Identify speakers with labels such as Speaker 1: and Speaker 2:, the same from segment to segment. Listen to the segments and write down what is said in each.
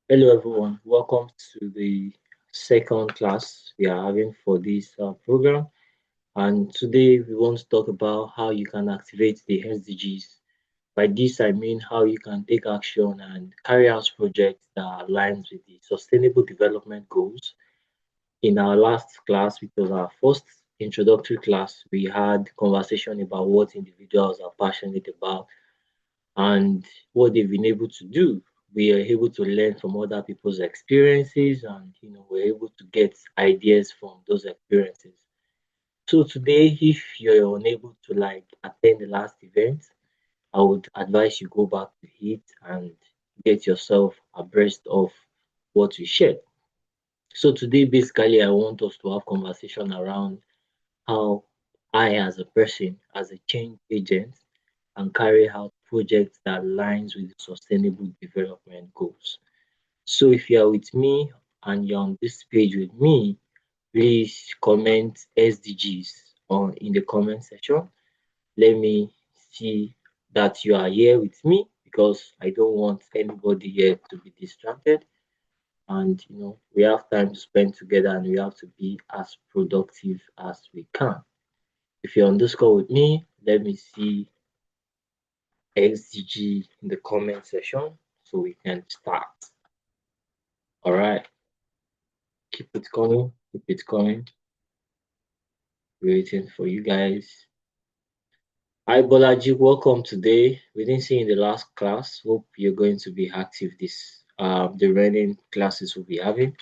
Speaker 1: Hello, everyone. Welcome to the second class we are having for this program. And today we want to talk about how you can activate the SDGs. By this, I mean how you can take action and carry out projects that aligns with the Sustainable Development Goals. In our last class, which was our first introductory class, we had conversation about what individuals are passionate about and what they've been able to do. We are able to learn from other people's experiences and we're able to get ideas from those experiences. So today, if you're unable to attend the last event, I would advise you go back to it and get yourself abreast of what we shared. So today basically I want us to have conversation around how I as a person, as a change agent, and carry out projects that aligns with the sustainable development goals. So if you are with me and you're on this page with me, please comment SDGs on in the comment section. Let me see that you are here with me because I don't want anybody here to be distracted. And we have time to spend together and we have to be as productive as we can. If you're on this call with me, let me see SDG in the comment section so we can start. All right, keep it coming, keep it coming. Waiting for you guys. Hi Bolaji, welcome today. We didn't see you in the last class. Hope you're going to be active this the remaining classes we'll be having.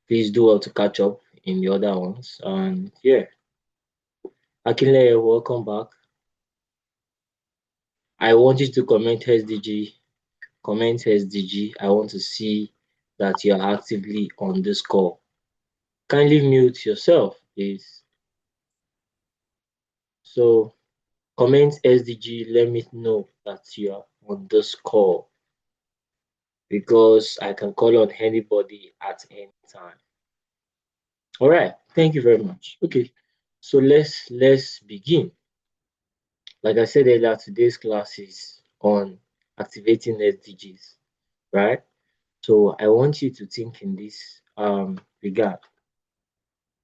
Speaker 1: Please do well to catch up in the other ones. And yeah, Akinle, welcome back. I want you to comment SDG. Comment SDG. I want to see that you're actively on this call. Kindly mute yourself, please. So comment SDG, let me know that you are on this call because I can call on anybody at any time. All right, thank you very much. Okay, so let's begin. Like I said earlier, today's class is on activating SDGs, right? So I want you to think in this regard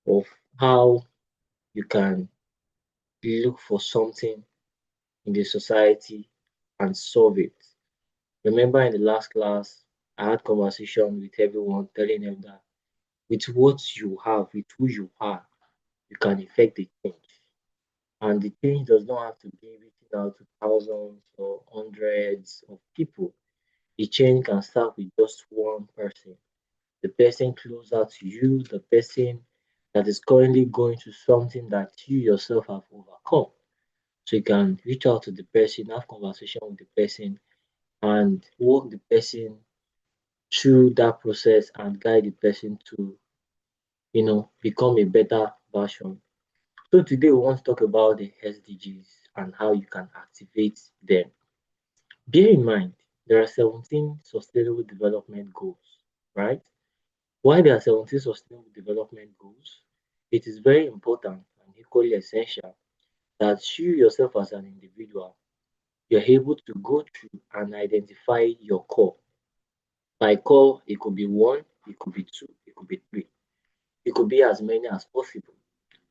Speaker 1: of how you can look for something in the society and solve it. Remember in the last class, I had conversation with everyone telling them that with what you have, with who you are, you can effect the change. And the change does not have to be reaching out to thousands or hundreds of people. The change can start with just one person, the person closer to you, the person that is currently going through something that you yourself have overcome. So you can reach out to the person, have conversation with the person, and walk the person through that process and guide the person to, become a better version. So today we want to talk about the SDGs and how you can activate them. Bear in mind, there are 17 sustainable development goals, right? While there are 17 sustainable development goals, it is very important and equally essential that you yourself as an individual, you're able to go through and identify your core. By core, it could be one, it could be two, it could be three, it could be as many as possible.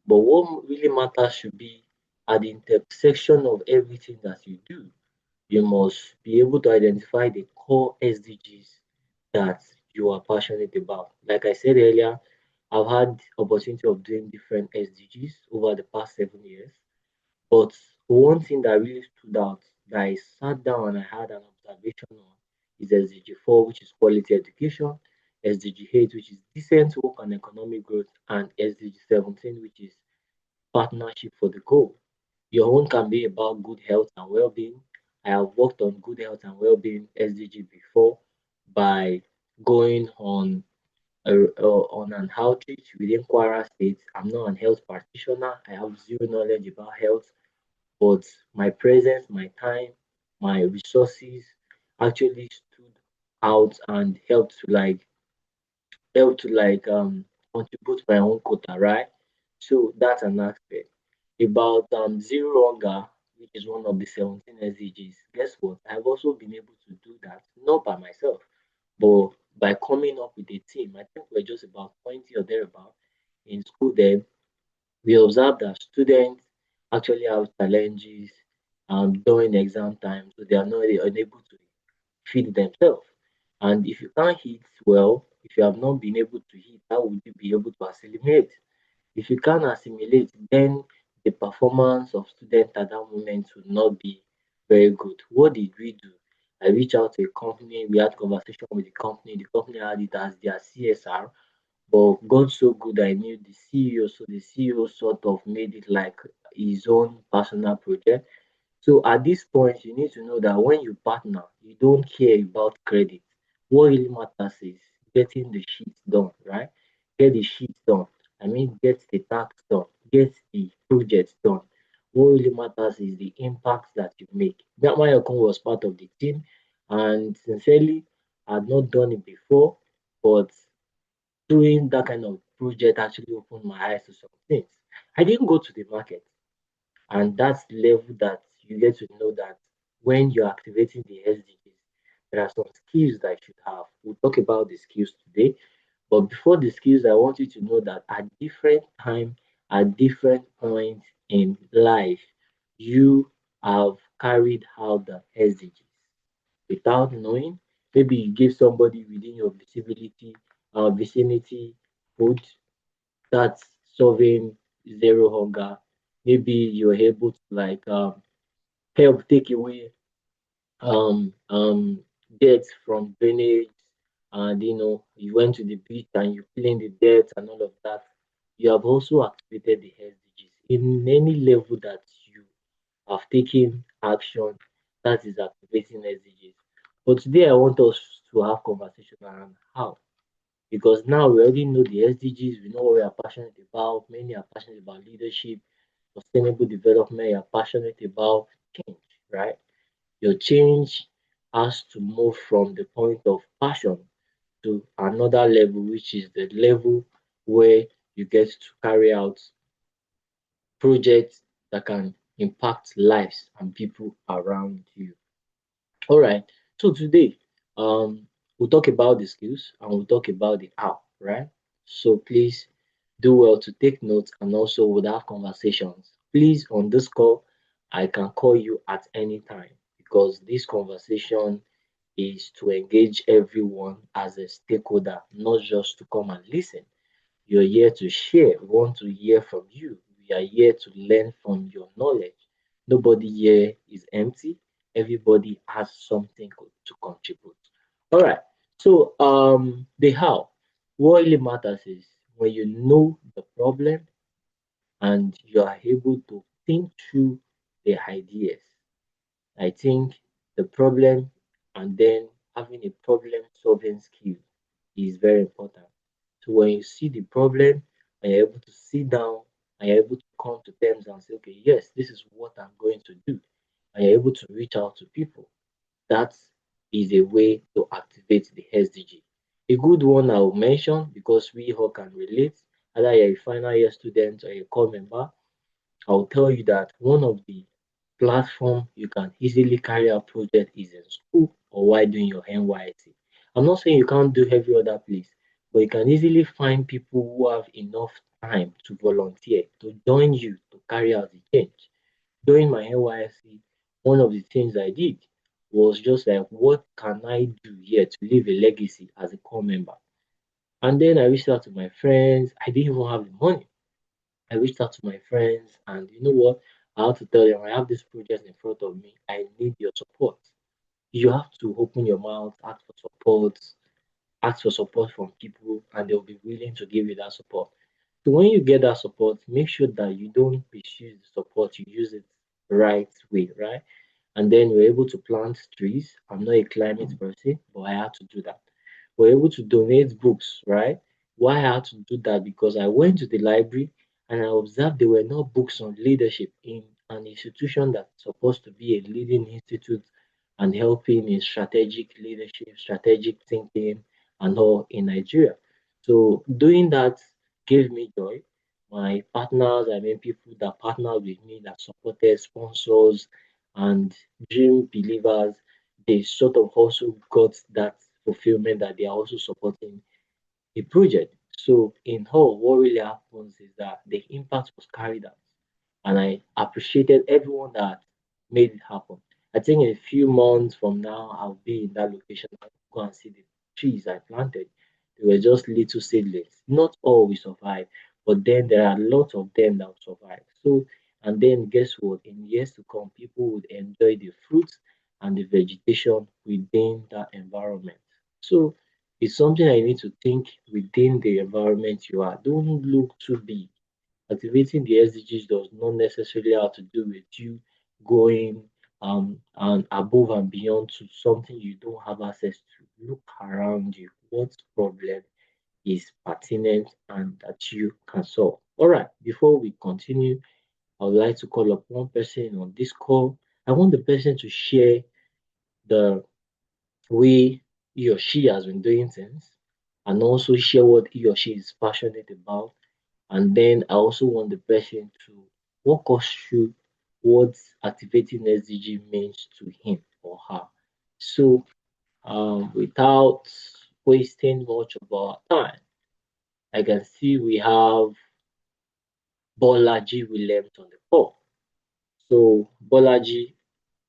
Speaker 1: But what really matters should be at the intersection of everything that you do. You must be able to identify the core SDGs that you are passionate about. Like I said earlier, I've had opportunity of doing different SDGs over the past 7 years. But one thing that really stood out that I sat down and I had an observation on is SDG 4, which is quality education, SDG 8, which is decent work and economic growth, and SDG 17, which is partnership for the goal. Your own can be about good health and well-being. I have worked on good health and well-being SDG before by going on an outreach within Kwara State. I'm not an health practitioner. I have zero knowledge about health, but my presence, my time, my resources actually stood out and helped to contribute my own quota, right? So that's an aspect. About zero hunger, which is one of the 17 SDGs. Guess what? I've also been able to do that, not by myself, but by coming up with a team. I think we're just about 20 or thereabout in school then. We observed that students actually have challenges during exam time, so they are not unable to feed themselves. And if you can't eat well, if you have not been able to eat, how would you be able to assimilate? If you can't assimilate, then the performance of students at that moment will not be very good. What did we do? I reached out to a company, we had conversation with the company had it as their CSR, but God so good I knew the CEO, so the CEO sort of made it like his own personal project. So at this point, you need to know that when you partner, you don't care about credit. What really matters is getting the shit done, right? Get the shit done. I mean, get the task done, get the project done. What really matters is the impact that you make. That Mayokon was part of the team, and sincerely, I had not done it before, but doing that kind of project actually opened my eyes to some things. I didn't go to the market. And that's the level that you get to know that when you're activating the SDGs, there are some skills that you should have. We'll talk about the skills today. But before the skills, I want you to know that at different time, at different points in life, you have carried out the SDGs without knowing. Maybe you give somebody within your vicinity food that's solving zero hunger. Maybe you're able to like help take away dirt from drainage, and you went to the beach and you clean the dirt and all of that. You have also activated the SDGs in any level that you have taken action that is activating SDGs. But today I want us to have conversation around how, because now we already know the SDGs, we know what we are passionate about. Many are passionate about leadership, sustainable development, you're passionate about change, right? Your change has to move from the point of passion to another level, which is the level where you get to carry out projects that can impact lives and people around you. All right. So today, we'll talk about the skills and we'll talk about the how, right? So please do well to take notes, and also we'll have conversations. Please, on this call, I can call you at any time because this conversation is to engage everyone as a stakeholder, not just to come and listen. You're here to share. We want to hear from you. We are here to learn from your knowledge. Nobody here is empty. Everybody has something to contribute. All right. So the how. What really matters is when you know the problem and you are able to think through the ideas. I think the problem and then having a problem solving skill is very important. So when you see the problem and you're able to sit down and you're able to come to terms and say, okay, yes, this is what I'm going to do, and you're able to reach out to people, that is a way to activate the SDG. A good one I will mention because we all can relate, either you're a final year student or a core member, I'll tell you that one of the platform you can easily carry out project is in school or while doing your NYSC. I'm not saying you can't do every other place, but you can easily find people who have enough time to volunteer to join you to carry out the change. During my NYSC, one of the things I did was just like, what can I do here to leave a legacy as a core member? And then I reached out to my friends. I didn't even have the money. I reached out to my friends, and you know what? I had to tell them I have this project in front of me. I need your support. You have to open your mouth, ask for support from people, and they'll be willing to give you that support. So when you get that support, make sure that you don't misuse the support, you use it right way, right? And then we're able to plant trees. I'm not a climate person, but I had to do that. We're able to donate books, right? Why I had to do that? Because I went to the library and I observed there were no books on leadership in an institution that's supposed to be a leading institute and helping in strategic leadership, strategic thinking, and all in Nigeria. So doing that gave me joy. My partners, I mean people that partnered with me, that supported sponsors and dream believers, they sort of also got that fulfillment that they are also supporting a project. So in all, what really happens is that the impact was carried out, and I appreciated everyone that made it happen. I think in a few months from now, I'll be in that location. I'll go and see the trees I planted. They were just little seedlings. Not all will survive, but then there are lots of them that will survive. So, and then guess what? In years to come, people would enjoy the fruits and the vegetation within that environment. So, it's something I need to think within the environment you are. Don't look too big. Activating the SDGs does not necessarily have to do with you going and above and beyond to something you don't have access to. Look around you. What problem is pertinent and that you can solve? All right, before we continue, I would like to call up one person on this call. I want the person to share the way he or she has been doing things and also share what he or she is passionate about. And then I also want the person to walk us through what activating SDG means to him or her. So, without wasting much of our time, I can see we have Bolaji Williams on the call. So, Bolaji,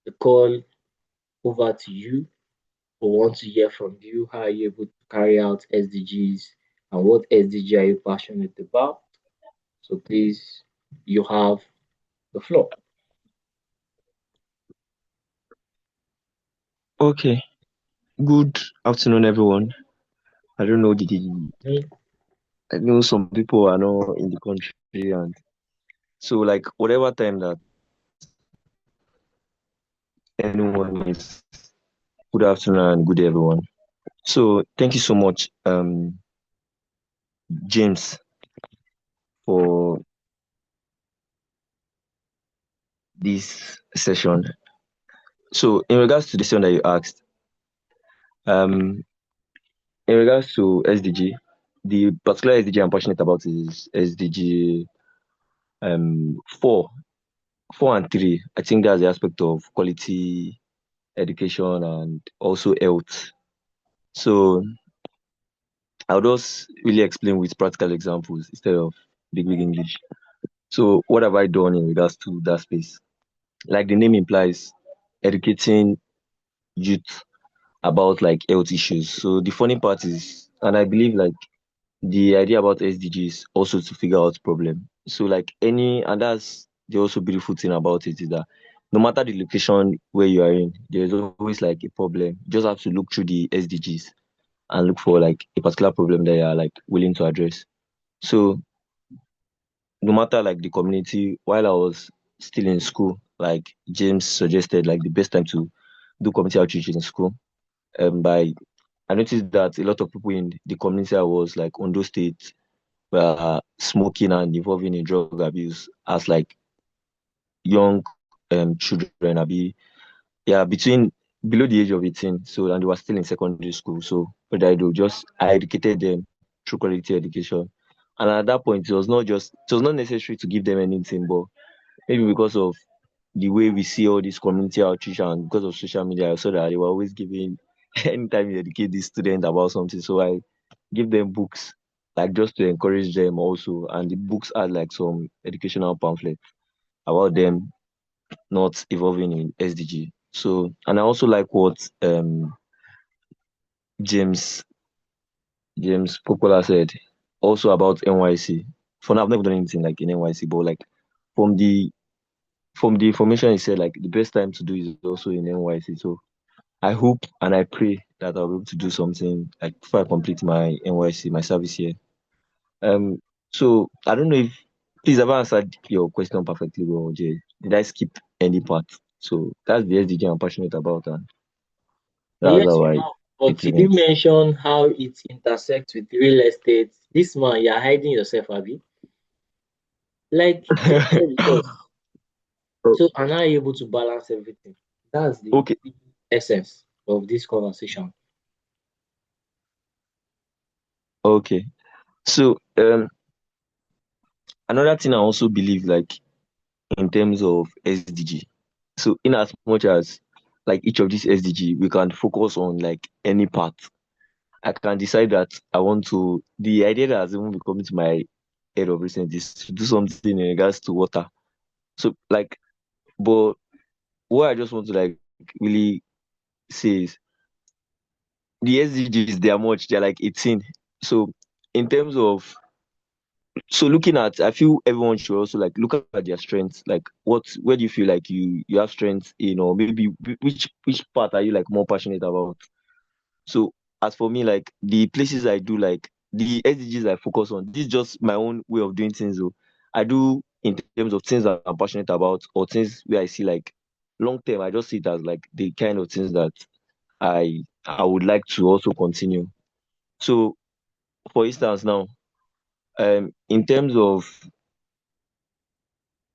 Speaker 1: the call over to you. We want to hear from you. How are you able to carry out SDGs and what SDG are you passionate about? So, please, you have the floor.
Speaker 2: Okay. Good afternoon, everyone. I don't know
Speaker 1: Mm.
Speaker 2: I know some people are not in the country, and so like whatever time that anyone is, good afternoon and good day, everyone. So thank you so much, James, for this session. So in regards to the question that you asked, um, in regards to SDG, the particular SDG I'm passionate about is SDG 4, 4 and 3. I think that's the aspect of quality education and also health. So I'll just really explain with practical examples instead of big English. So what have I done in regards to that space? Like the name implies, educating youth about like health issues. So the funny part is, and I believe like the idea about SDG is also to figure out problem. So like and that's the also beautiful thing about it is that no matter the location where you are in, there's always like a problem. You just have to look through the SDGs and look for like a particular problem that you are like willing to address. So no matter like the community, while I was still in school, like James suggested, like the best time to do community outreach in school. By I noticed that a lot of people in the community I was like Ondo State were smoking and involving in drug abuse as like young children, yeah, between below the age of 18. So and they were still in secondary school. So what did I do? Just I educated them through quality education. And at that point it was not necessary to give them anything, but maybe because of the way we see all this community outreach and because of social media, I saw that they were always giving anytime you educate the student about something. So I give them books, like just to encourage them also. And the books had like some educational pamphlets about them not evolving in SDG. So and I also like what James James Popola said also about NYC. For now, I've never done anything like in NYC, but like from the information he said, like the best time to do is also in NYC. So I hope and I pray that I'll be able to do something like before I complete my NYC, my service here. Um, so I don't know if please have I answered your question perfectly well, Jay. Did I skip any part? So that's the SDG I'm passionate about, and that's
Speaker 1: Yes,
Speaker 2: how
Speaker 1: you
Speaker 2: I
Speaker 1: have. But you
Speaker 2: implement.
Speaker 1: didn't mention how it intersects with real estate. This man, you're hiding yourself, Abby. Like you said it was. So am I able to balance everything? That's the
Speaker 2: Okay,
Speaker 1: essence of this conversation.
Speaker 2: okay. So another thing I also believe like in terms of SDG. So in as much as like each of these SDG, we can focus on like any part. I can decide that I want to. The idea that has even been coming to my head of recent is to do something in regards to water. So like, but what I just want to like really say is the SDGs. They are much. They're like 18. So in terms of looking at, I feel everyone should also like look at their strengths. Like, where do you feel like you have strengths in, or maybe which part are you like more passionate about? So as for me, like the places I do like the SDGs I focus on, this is just my own way of doing things. Though I do in terms of things that I'm passionate about or things where I see like long term. I just see it as like the kind of things that I would like to also continue. So for instance now, in terms of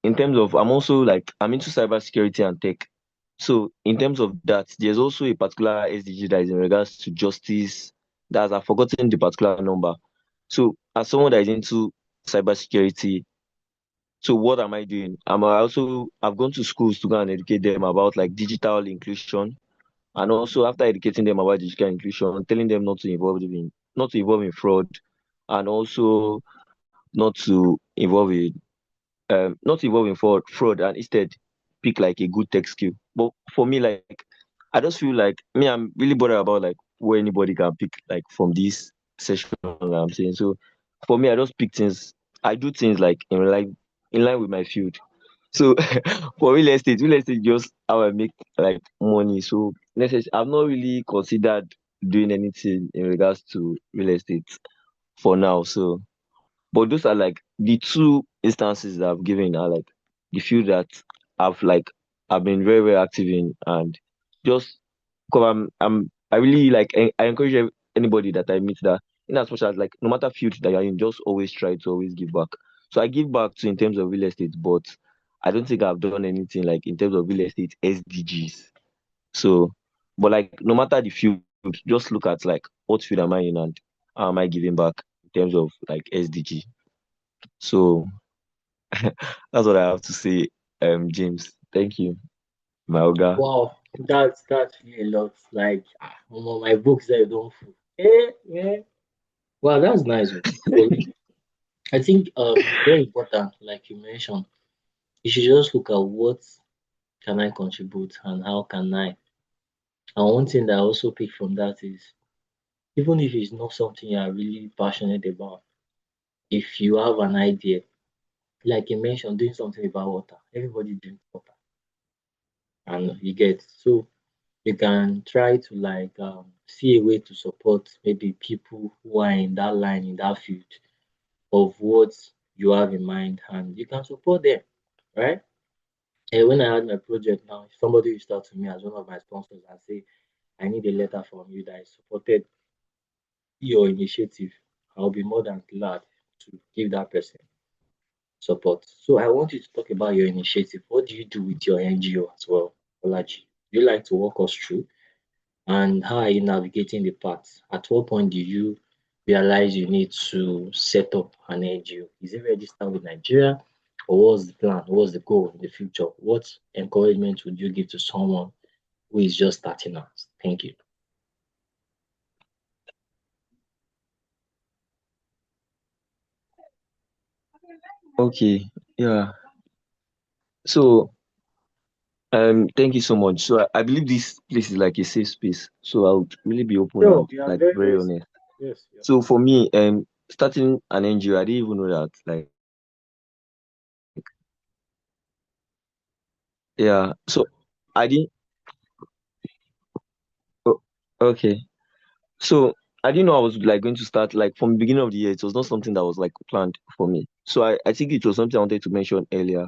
Speaker 2: I'm also like I'm into cybersecurity and tech. So in terms of that, there's also a particular SDG that is in regards to justice. That's I've forgotten the particular number. So as someone that is into cybersecurity, so what am I doing? I've gone to schools to go and educate them about like digital inclusion, and also after educating them about digital inclusion, telling them not to involve in fraud, and also not to involve in not involve in fraud and instead pick like a good tech skill. But for me, like I just feel like me, I'm really bothered about like where anybody can pick like from this session that I'm saying. So for me, I just pick things. I do things like in line with my field. So for real estate just how I make like money. So I've not really considered doing anything in regards to real estate for now. So but those are like the two instances that I've given are like the few that I've like I've been very, very active in and just because I really like I encourage anybody that I meet that in as much as like no matter field that you're in, just always try to always give back. So I give back to in terms of real estate, but I don't think I've done anything like in terms of real estate SDGs. So but like no matter the field, just look at like what field am I in and how am I giving back in terms of like SDG. So that's what I have to say, James. Thank you, my Oga.
Speaker 1: Wow, that's really a lot. Like my books that don't full. Yeah. Wow, that's nice. Oh. So I think it's very important, like you mentioned. You should just look at what can I contribute and how can I. And one thing that I also pick from that is even if it's not something you are really passionate about, if you have an idea, like you mentioned, doing something about water. Everybody drinks water, and you get so you can try to like see a way to support maybe people who are in that line in that field of what you have in mind, and you can support them, right? And when I had my project now, if somebody reached out to me as one of my sponsors and say, I need a letter from you that I supported your initiative, I'll be more than glad to give that person support. So I want you to talk about your initiative. What do you do with your NGO as well, Olaji? Do you like to walk us through? And how are you navigating the path? At what point do you realize you need to set up an NGO? Is it registered with Nigeria? Or what's the plan? What's the goal in the future? What encouragement would you give to someone who is just starting out? Thank you.
Speaker 2: Okay, yeah. So, thank you so much. So, I believe this place is like a safe space. So, I would really be open
Speaker 1: Sure,
Speaker 2: and
Speaker 1: you are
Speaker 2: like
Speaker 1: very,
Speaker 2: very
Speaker 1: very
Speaker 2: honest.
Speaker 1: yes, yes.
Speaker 2: So, for me, starting an NGO, I didn't even know that. Like, yeah. So, I didn't. Oh, okay. So, I didn't know I was like going to start like from the beginning of the year. It was not something that was like planned for me. So, I think it was something I wanted to mention earlier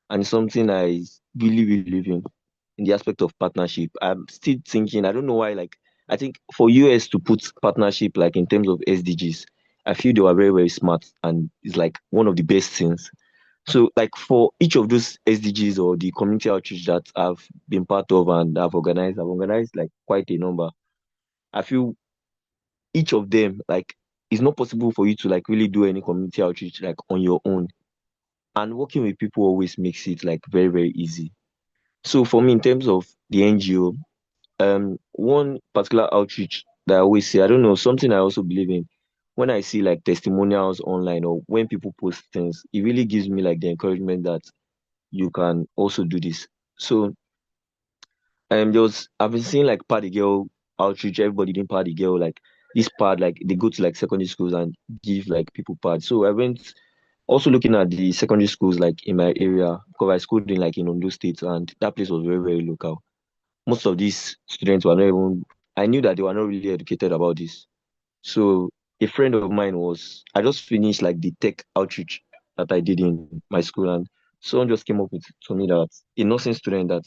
Speaker 2: and something I really, really believe in the aspect of partnership. I'm still thinking, I don't know why, like, I think for US to put partnership, like, in terms of SDGs, I feel they were very, very smart and it's like one of the best things. So, like, for each of those SDGs or the community outreach that I've been part of and I've organized like quite a number. I feel each of them, like, it's not possible for you to like really do any community outreach like on your own. And working with people always makes it like very, very easy. So for me, in terms of the NGO, one particular outreach that I always say. I don't know, something I also believe in. When I see like testimonials online or when people post things, it really gives me like the encouragement that you can also do this. So just I've been seeing like party girl outreach, everybody doing party girl, like this part, like they go to like secondary schools and give like people part. So I went also looking at the secondary schools like in my area because I schooled in like in Ondo State and that place was very, very local. Most of these students were not even, I knew that they were not really educated about this. So a friend of mine was, I just finished like the tech outreach that I did in my school, and someone just came up with to me that a nursing student that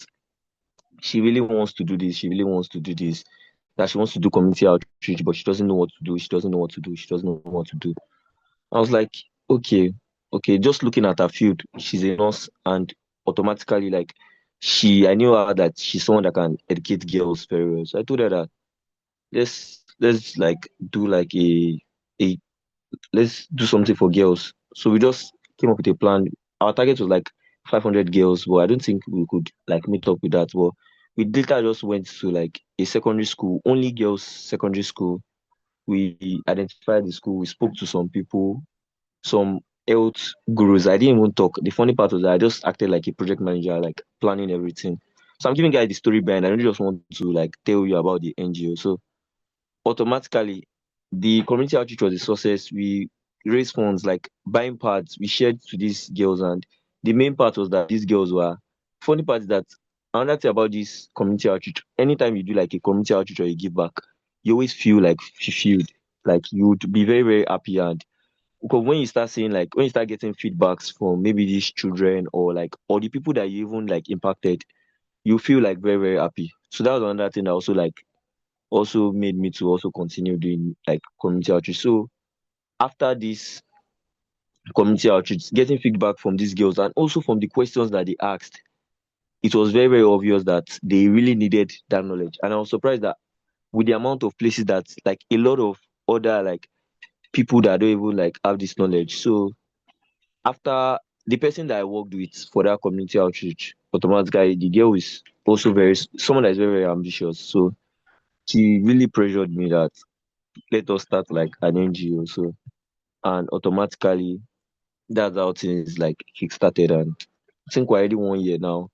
Speaker 2: she really wants to do this, she really wants to do this, that she wants to do community outreach, but she doesn't know what to do, she doesn't know what to do, she doesn't know what to do. I was like, okay, okay, just looking at her field, she's a nurse, and automatically like I knew her that she's someone that can educate girls very well. So I told her that let's like do like a let's do something for girls. So we just came up with a plan. Our target was like 500 girls, but I don't think we could like meet up with that. But we later just went to like a secondary school, only girls secondary school. We identified the school. We spoke to some people, some health gurus. I didn't even talk. The funny part was that I just acted like a project manager, like planning everything. So I'm giving guys the story behind. I don't just want to like tell you about the NGO. So automatically the community outreach was a success. We raised funds like buying parts, we shared to these girls, and the main part was that these girls were funny part is that another thing about this community outreach, anytime you do like a community outreach or you give back, you always feel like fulfilled. Like you would be very, very happy and because when you start seeing like when you start getting feedbacks from maybe these children or like or the people that you even like impacted, you feel like very, very happy. So that was another thing that also made me to also continue doing like community outreach. So after this community outreach, getting feedback from these girls and also from the questions that they asked, it was very, very obvious that they really needed that knowledge. And I was surprised that with the amount of places that like a lot of other like people that don't even like have this knowledge. So after the person that I worked with for that community outreach, automatically the girl is also someone that is very, very ambitious. So she really pressured me that let us start like an NGO. So and automatically that's how things like kickstarted and I think we're already 1 year now.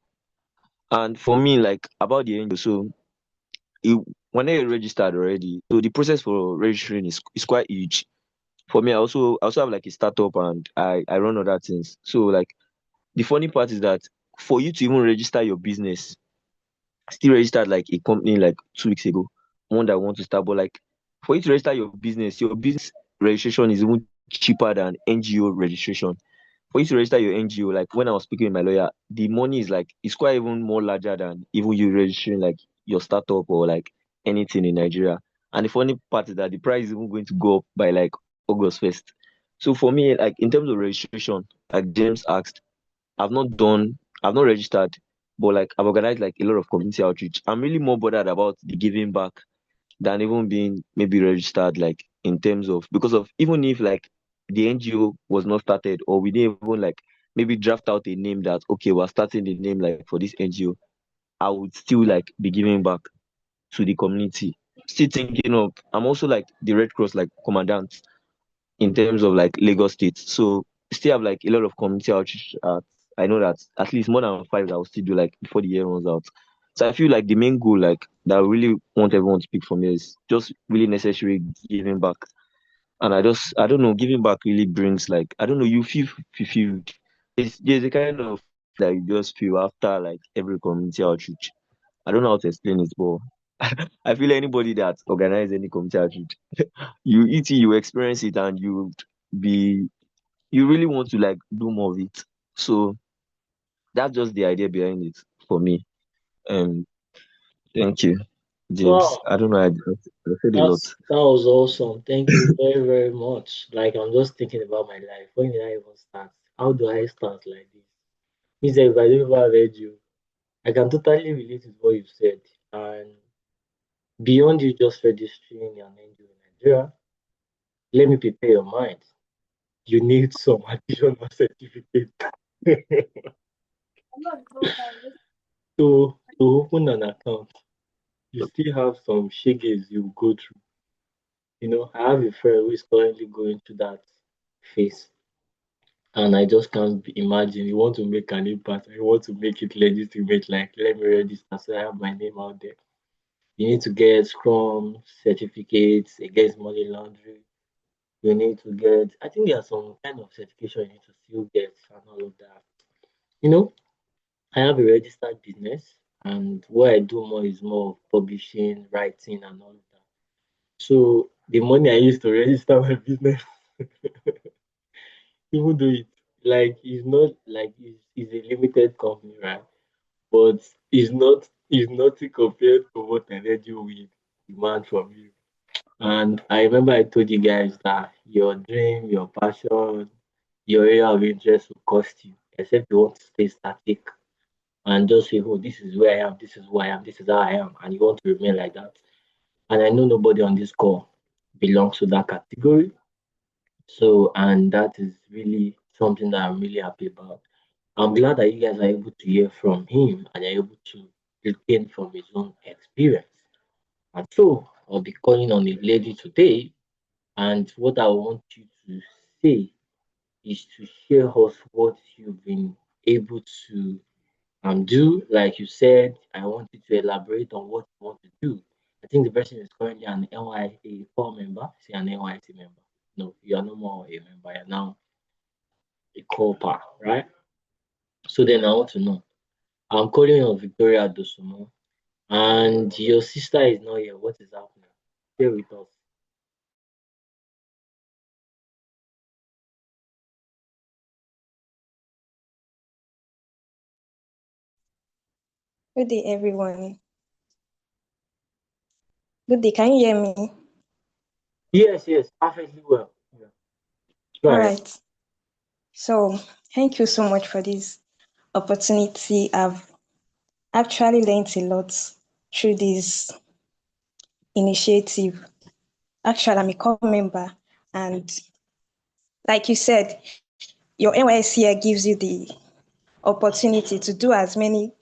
Speaker 2: And for me, like about the NGO, so it, when I registered already, so the process for registering is quite huge. For me, I also have like a startup and I run other things. So like the funny part is that for you to even register your business, I still registered like a company like 2 weeks ago, one that I want to start, but like for you to register your business registration is even cheaper than NGO registration. For you to register your NGO, like when I was speaking with my lawyer, the money is like it's quite even more larger than even you registering like your startup or like anything in Nigeria. And the funny part is that the price is even going to go up by like August 1st. So for me, like in terms of registration, like James asked, I've not registered, but like I've organized like a lot of community outreach. I'm really more bothered about the giving back than even being maybe registered like in terms of because of even if like the NGO was not started or we didn't even like maybe draft out a name that okay we're starting the name like for this NGO, I would still like be giving back to the community. Still thinking of I'm also like the Red Cross like commandant in terms of like Lagos State. So still have like a lot of community outreach. I know that at least more than five that I'll still do like before the year runs out. So I feel like the main goal like that I really want everyone to pick from me is just really necessary giving back. And I don't know, giving back really brings like I don't know, you feel fulfilled. There's a kind of that you just feel after like every community outreach. I don't know how to explain it, but I feel anybody that organize any community outreach, you experience it and be you really want to like do more of it. So that's just the idea behind it for me. Um, thank you, James.
Speaker 1: Wow,
Speaker 2: I don't know. I said a lot.
Speaker 1: that was awesome. Thank you very, very much. Like I'm just thinking about my life. When did I even start? How do I start like this? Means that if I don't ever read you, I can totally relate with what you said. And beyond you just registering an NGO in Nigeria, let me prepare your mind. You need some additional certificate to open an account. You still have some shekels you go through. I have a friend who is currently going through that phase, and I just can't imagine. You want to make an impact, you want to make it legitimate, like let me register so I have my name out there. You need to get Scrum certificates against money laundering. You need to get, I think there are some kind of certification you need to still get and all of that. You know, I have a registered business, and what I do more is more of publishing, writing, and all of that. So the money I used to register my business, even though it's not like it's a limited company, right? But it's nothing compared to what energy will demand from you. And I remember I told you guys that your dream, your passion, your area of interest will cost you, except you want to stay static and just say, oh, this is where I am, this is who I am, this is how I am, and you want to remain like that. And I know nobody on this call belongs to that category. So, and that is really something that I'm really happy about. I'm glad that you guys are able to hear from him and are able to gain from his own experience. And so, I'll be calling on a lady today, and what I want you to say is to share us what you've been able to do. Like you said, I want you to elaborate on what you want to do. I think the person is currently an NYA4 member. Say an NYC member. No, you are no more a member. You're now a corper, right? So then I want to know. I'm calling on Victoria Dosumo, and your sister is not here. What is happening? Stay with us.
Speaker 3: Good day, everyone. Good day. Can you hear me?
Speaker 1: Yes, yes, perfectly well. Yeah. Go
Speaker 3: All
Speaker 1: ahead.
Speaker 3: right. So, thank you so much for this opportunity. I've actually learned a lot through this initiative. Actually, I'm a core member, and like you said, your NYS here gives you the opportunity to do as many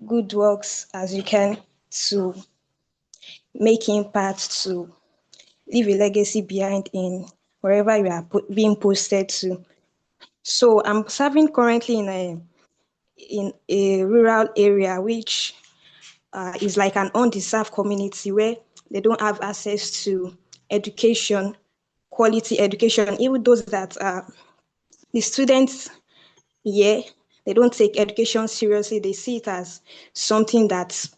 Speaker 3: good works as you can to make impact, to leave a legacy behind in wherever you are being posted to. So I'm serving currently in a rural area, which is like an undeserved community where they don't have access to education, quality education. Even those that are the students here, they don't take education seriously. They see it as something that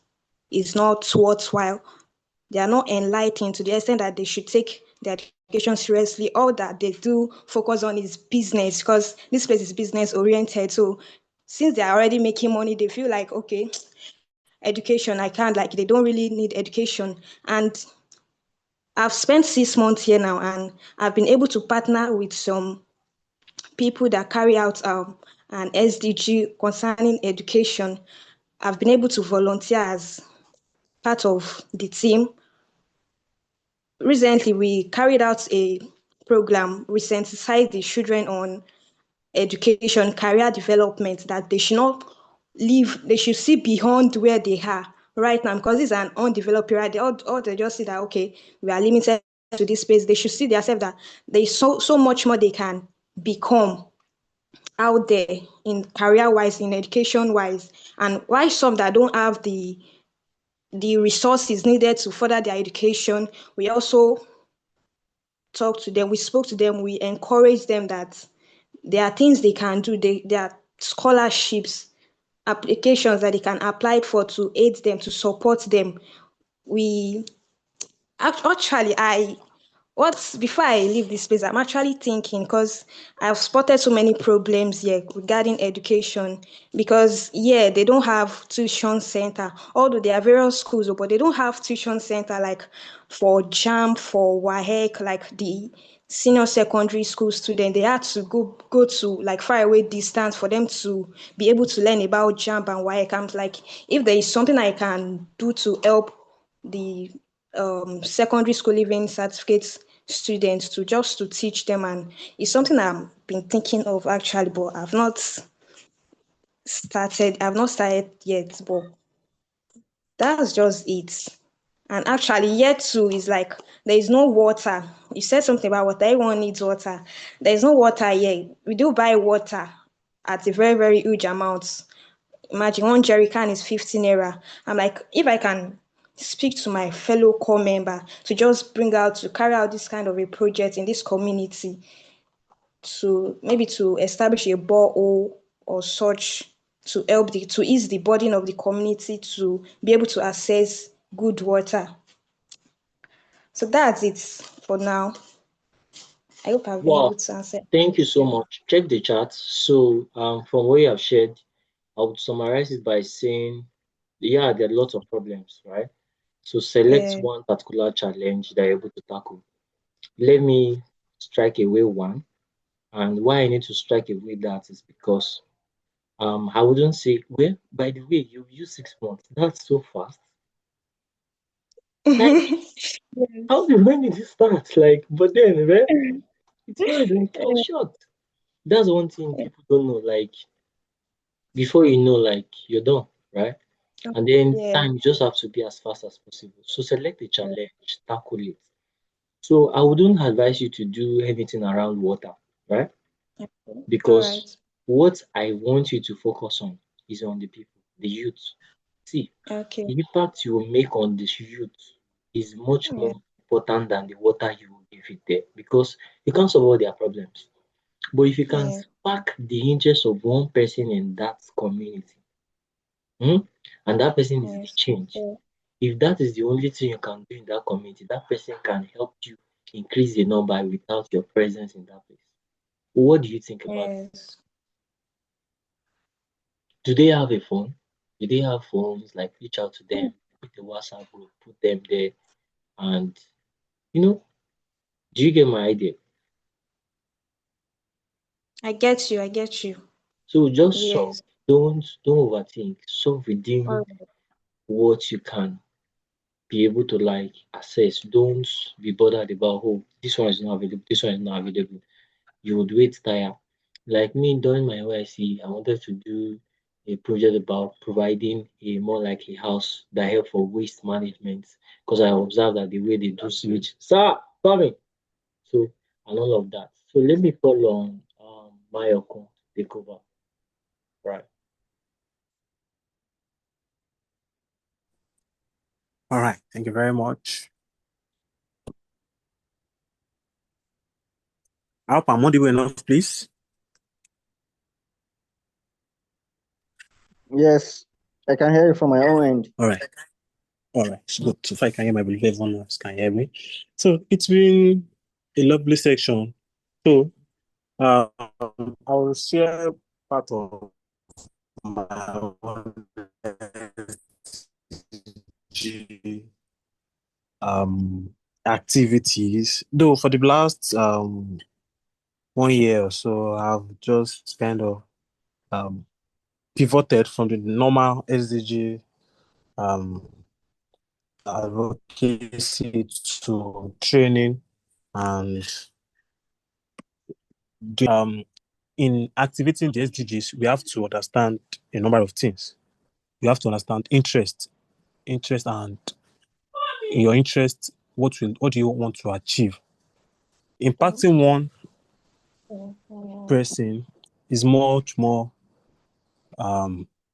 Speaker 3: is not worthwhile. They are not enlightened to the extent that they should take their education seriously. All that they do focus on is business, because this place is business oriented. So since they are already making money, they feel like, okay, education, I can't, like, they don't really need education. And I've spent 6 months here now, and I've been able to partner with some people that carry out an SDG concerning education. I've been able to volunteer as part of the team. Recently, we carried out a program. We sensitized the children on education, career development, that they should not live, they should see beyond where they are right now, because it's an undeveloped area. All they just see that, okay, we are limited to this space. They should see themselves that there's so much more they can become out there in career wise, in education wise. And why some that don't have the resources needed to further their education, we also talked to them, we spoke to them, we encouraged them that there are things they can do. There are scholarships, applications that they can apply for to aid them, to support them. We actually, I what before I leave this space, I'm actually thinking, because I've spotted so many problems here regarding education. Because yeah, they don't have tuition center, although there are various schools, but they don't have tuition center like for JAM, for WAHEC, like the senior secondary school student. They had to go to like far away distance for them to be able to learn about JAM and WAHEC. I'm like, if there is something I can do to help the secondary school living certificate students, to just to teach them, and it's something I've been thinking of actually, but I've not started yet, but that's just it. And actually, year two is like there is no water. You said something about water. Everyone needs water. There is no water here. We do buy water at a very, very huge amount. Imagine one jerry can is 15 naira. I'm like, if I can speak to my fellow core member to just bring out to carry out this kind of a project in this community, to maybe to establish a borehole or such, to help to ease the burden of the community to be able to access good water. So that's it for now. I hope I've been
Speaker 1: Wow,
Speaker 3: able to answer.
Speaker 1: thank you so much. Check the chat. So, from what you have shared, I would summarize it by saying, yeah, there are lots of problems, right? So select
Speaker 3: Yeah.
Speaker 1: one particular challenge that you're able to tackle. Let me strike away one. And why I need to strike away that is because I wouldn't say, well, by the way, you use 6 months. That's so fast. Like, how
Speaker 3: Yes.
Speaker 1: did when did you start? Like, but then, well, it's not like I was shocked. That's one thing people don't know. Like, before you know, like you're done, right? And then
Speaker 3: Yeah.
Speaker 1: time you just have to be as fast as possible. So select a challenge, tackle it. So I wouldn't advise you to do anything around water, right?
Speaker 3: Okay. All
Speaker 1: Because
Speaker 3: right.
Speaker 1: what I want you to focus on is on the people, the youth. See,
Speaker 3: Okay.
Speaker 1: the impact you will make on this youth is much
Speaker 3: Yeah.
Speaker 1: more important than the water you will give it there because you can't solve all their problems. But if you can
Speaker 3: Yeah.
Speaker 1: spark the interest of one person in that community, and that person is the
Speaker 3: Yes.
Speaker 1: change,
Speaker 3: Yeah.
Speaker 1: if that is the only thing you can do in that community, that person can help you increase the number without your presence in that place. What do you think about it?
Speaker 3: Yes.
Speaker 1: Do they have a phone? Do they have phones? Like reach out to them, put the WhatsApp group, put them there, and you know, do you get my idea?
Speaker 3: I get you. I get you.
Speaker 1: So just solve.
Speaker 3: Yes.
Speaker 1: Don't overthink. Solve within
Speaker 3: All right.
Speaker 1: what you can be able to like access. Don't be bothered about oh this one is not available, this one is not available. You would wait tire. Like me during my NYC, I wanted to do a project about providing a more like a house that help for waste management because I observed that the way they do sewage, sir, coming. So and all of that. So let me call on Mayoko to take over. Right.
Speaker 4: All right. Thank you very much. I hope I'm audible enough, please.
Speaker 5: Yes, I can hear you from my own end.
Speaker 4: All right. All right. So good. So far, I can hear my belief everyone else can hear me. So it's been a lovely section. So I will share part of my own SDG, activities. Though for the last 1 year or so, I've just kind of um, pivoted from the normal SDG um, advocacy to training and in activating the SDGs, we have to understand a number of things. You have to understand interest, and in your interest, what do you want to achieve? Impacting one person is much more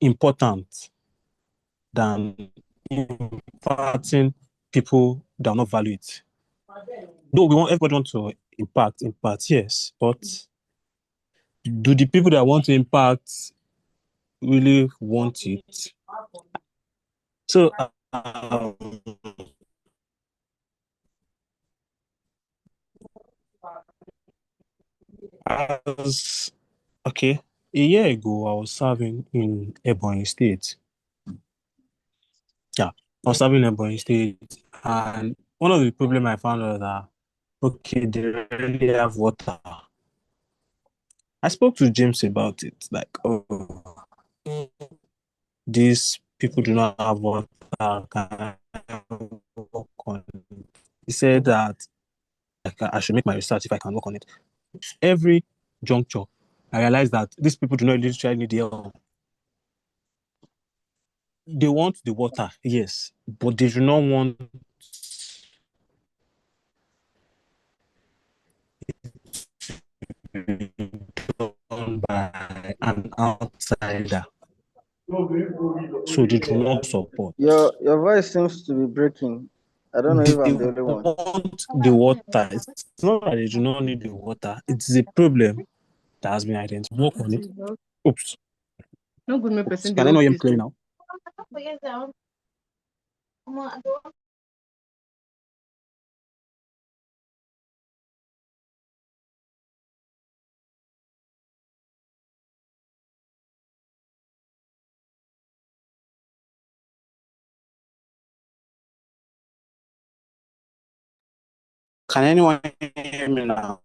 Speaker 4: important than impacting people that will not value it. Though we want everybody want to impact, yes, but do the people that want to impact really want it? So, as okay, a year ago, I was serving in Ebonyi State. Yeah, I was serving in Ebonyi State, and one of the problem I found was that okay, they really have water. I spoke to James about it, like, oh, these people do not have water. Can I work on it? He said that I should make my research if I can work on it. Every juncture, I realized that these people do not literally need the help. They want the water, yes, but they do not want be done by an outsider. So they do not support.
Speaker 5: Your voice seems to be breaking. I don't know if
Speaker 4: They
Speaker 5: I'm the only one.
Speaker 4: want the water. It's not that they do not need the water. It's a problem that has been identified. Work on it. Oops.
Speaker 6: No good me
Speaker 4: Oops.
Speaker 6: person.
Speaker 4: Can I know him clearly now? Can anyone hear me now?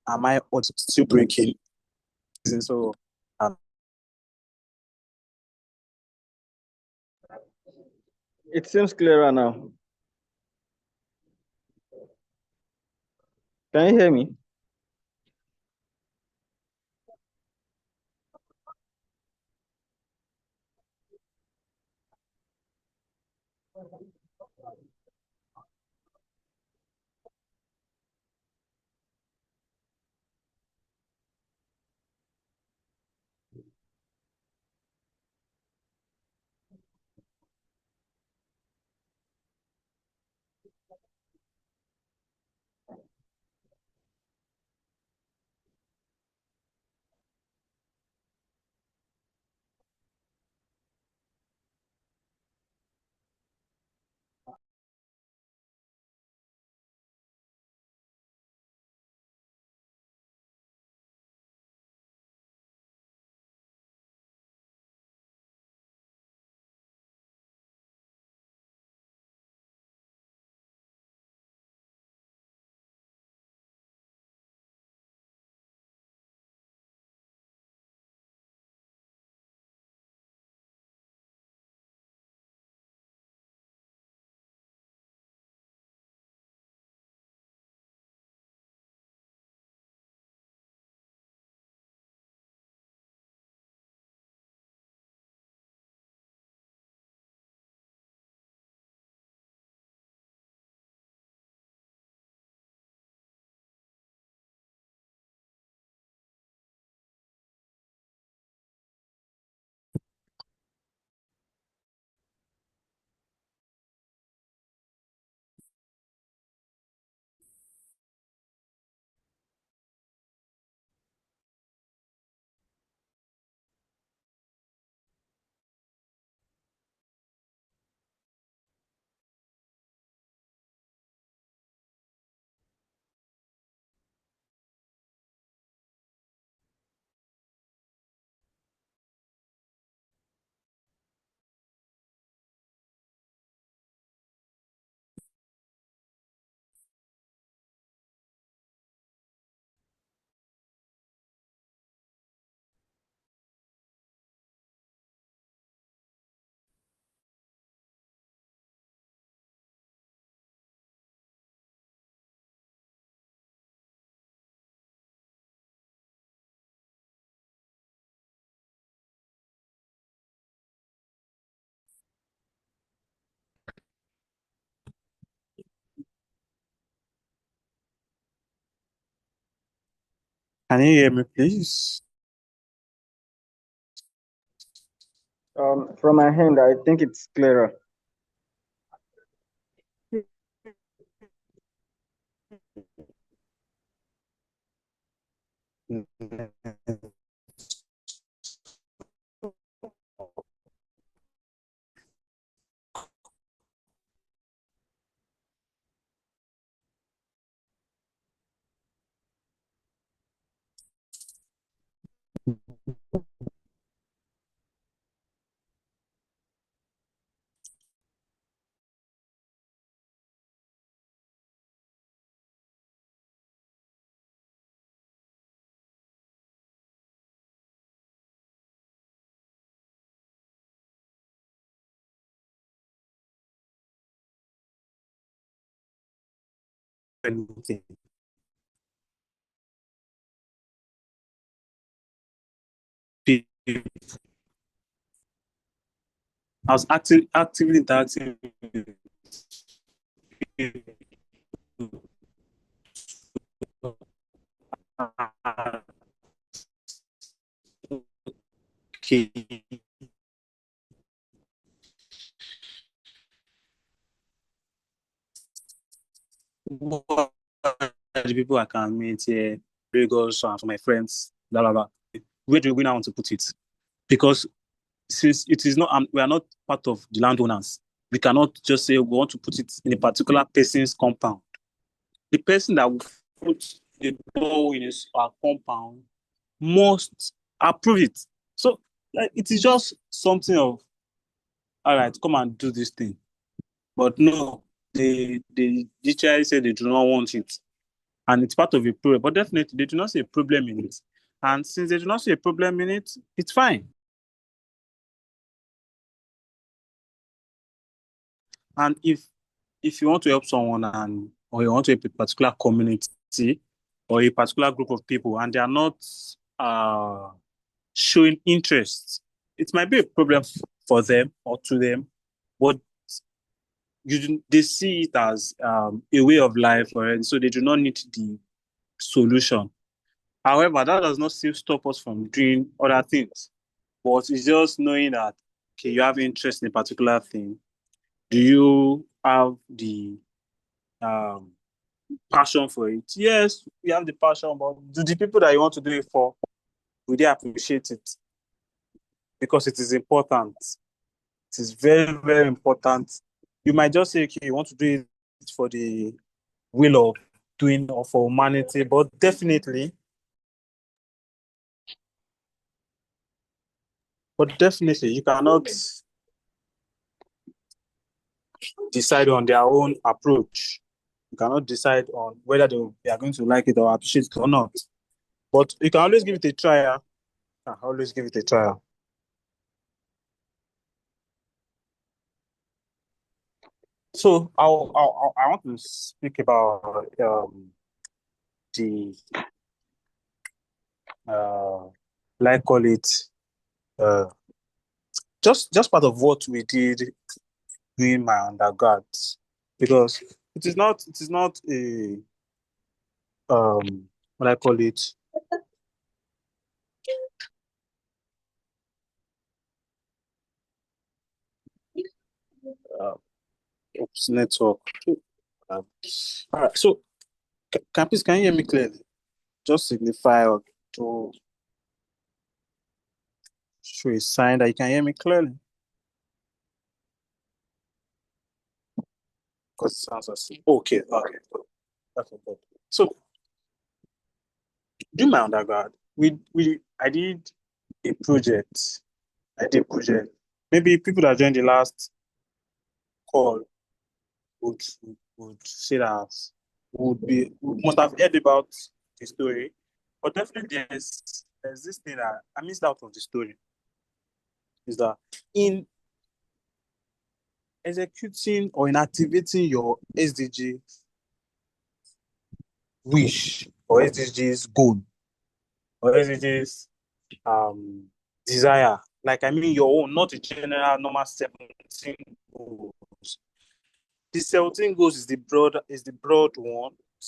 Speaker 4: Am I still breaking? So
Speaker 5: It seems clearer now. Can you hear me?
Speaker 4: can you hear me, please?
Speaker 5: From my hand, I think it's clearer.
Speaker 4: anything. I was actively interacting with people. Okay. What are the people I can meet here, Lagos, and for my friends, blah, blah, blah. Where do we now want to put it? Because since it is not, we are not part of the landowners, we cannot just say we want to put it in a particular person's compound. The person that will put the ball in his compound must approve it. So like, it is just something of, all right, come and do this thing. But no, they literally say they do not want it. And it's part of a problem. But definitely, they do not see a problem in it. And since they do not see a problem in it, it's fine. And if you want to help someone or you want to help a particular community or a particular group of people and they are not showing interest, it might be a problem for them or to them, but they see it as a way of life, and so they do not need the solution. However, that does not still stop us from doing other things. But it's just knowing that, okay, you have interest in a particular thing. Do you have the passion for it? Yes, you have the passion, but do the people that you want to do it for, will they appreciate it? Because it is important. It is very, very important. You might just say, okay, you want to do it for the will of doing or for humanity, but definitely you cannot decide on their own approach. You cannot decide on whether they are going to like it or appreciate it or not. But you can always give it a try. Always give it a try. So I want to speak about the like call it uh, just part of what we did during my undergrad, because it is not a what I call it oops, network. All right, so can you hear me clearly? Just signify or to show a sign that you can hear me clearly. Because it sounds as okay. Good. So during my undergrad, I did a project. Maybe people that joined the last call would say that must have heard about the story. But definitely there's this thing that I missed out of the story. Is that in executing or in activating your SDG wish or SDG's goal or SDG's desire, like I mean your own, not a general normal 17 goals. The 17 goals is the broad one, it's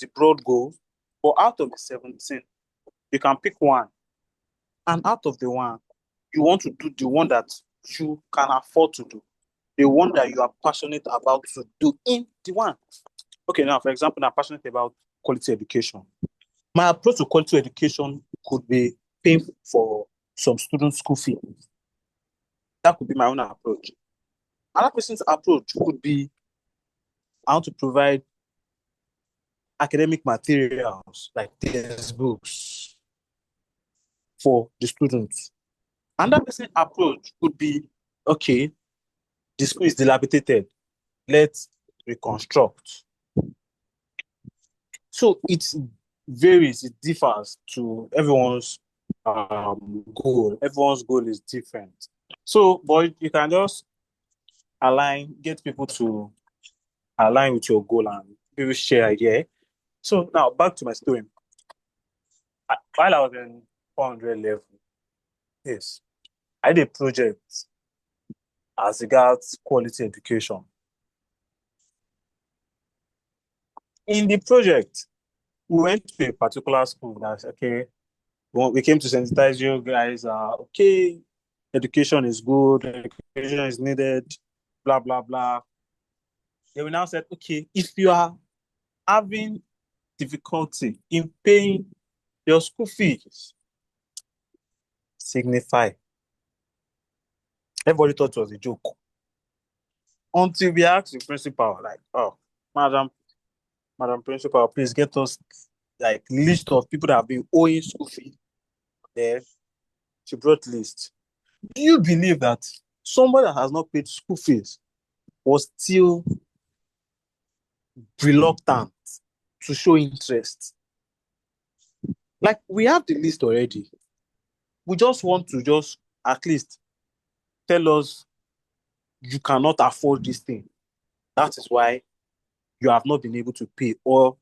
Speaker 4: the broad goal. But out of the 17, you can pick one. And out of the one, you want to do the one that you can afford to do, the one that you are passionate about to do in the one. Okay, now, for example, I'm passionate about quality education. My approach to quality education could be paying for some students' school fee. That could be my own approach. Another person's approach could be I want to provide academic materials like textbooks for the students. Another person's approach could be, okay, the school is dilapidated. Let's reconstruct. So it varies, it differs to everyone's goal. Everyone's goal is different. So, but you can just get people to align with your goal and people share idea. So now back to my story. While I was in 400 level, yes, I did a project as regards quality education. In the project, we went to a particular school that's okay. We came to sensitize you guys. Okay, education is good, education is needed, blah blah blah. Then we now said, okay, if you are having difficulty in paying your school fees, signify. Everybody thought it was a joke. Until we asked the principal, like, oh, madam principal, please get us like list of people that have been owing school fee. Then she brought list. Do you believe that somebody that has not paid school fees was still reluctant to show interest? Like, we have the list already. We just want to just at least tell us you cannot afford this thing. That is why you have not been able to pay, or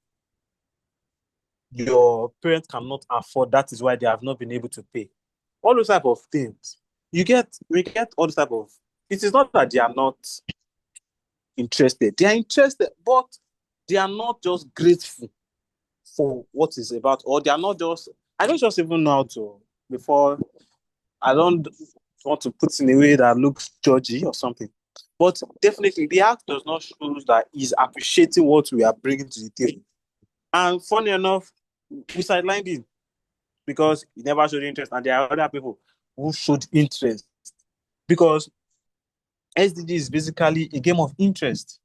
Speaker 4: your parents cannot afford. That is why they have not been able to pay. All those type of things. We get all those type of. It is not that they are not interested. They are interested, but they are not just grateful for what is about, or they are not just. I don't just even know how to. Before, I don't want to put in a way that looks judgy or something. But definitely, the act does not show that he's appreciating what we are bringing to the table. And funny enough, we sidelined him because he never showed interest. And there are other people who showed interest. Because SDG is basically a game of interest.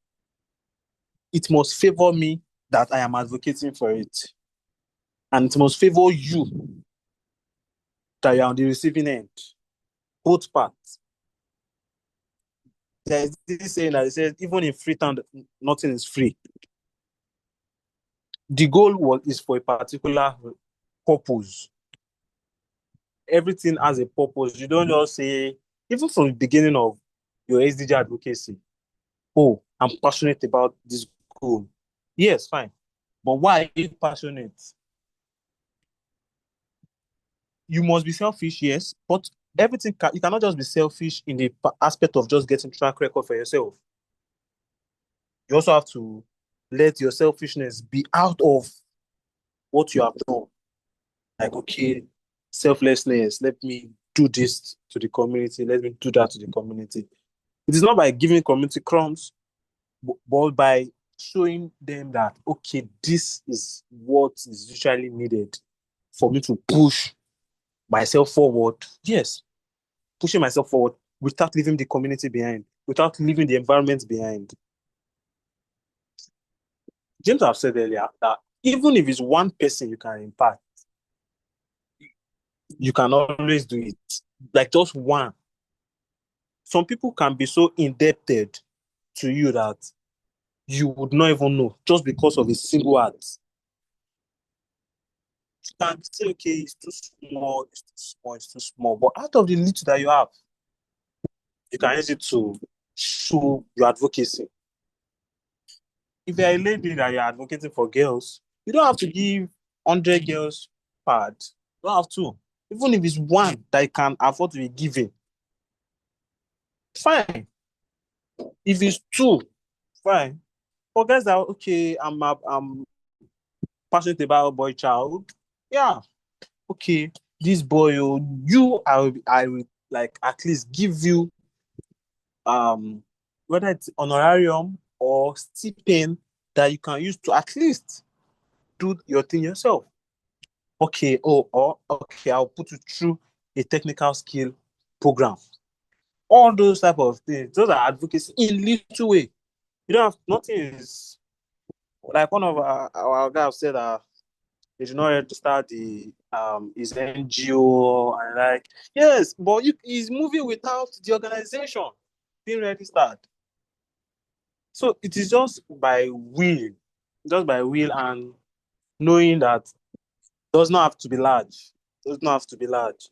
Speaker 4: It must favor me that I am advocating for it. And it must favor you that you are on the receiving end. Both parts. There's this saying that it says, even in Freetown, nothing is free. The goal is for a particular purpose. Everything has a purpose. You don't just say, even from the beginning of your SDG advocacy, oh, I'm passionate about this goal. Yes, fine. But why are you passionate? You must be selfish, yes, but you cannot just be selfish in the aspect of just getting track record for yourself. You also have to let your selfishness be out of what you have done. Like, okay, selflessness, let me do this to the community, let me do that to the community. It is not by giving community crumbs, but by showing them that, okay, this is what is usually needed for me to push myself forward. Yes, pushing myself forward without leaving the community behind, without leaving the environment behind. James have said earlier that even if it's one person you can impact, you can always do it. Like just one. Some people can be so indebted to you that you would not even know just because of a single act. You can say, okay, it's too small, it's too small, it's too small. But out of the little that you have, you can use it to show your advocacy. If you're a lady that you're advocating for girls, you don't have to give 100 girls pad. You don't have to. Even if it's one that you can afford to be given, fine. If it's two, fine. For guys that okay, I'm passionate about boy child, yeah, okay. This boy, I will like at least give you whether it's honorarium or stipend that you can use to at least do your thing yourself. Okay, okay, I'll put you through a technical skill program. All those type of things, those are advocacy in little way. You don't have nothing is like one of our guys said they did not yet start the his NGO and like yes, but he's moving without the organization being registered. So it is just by will and knowing that does not have to be large. Does not have to be large.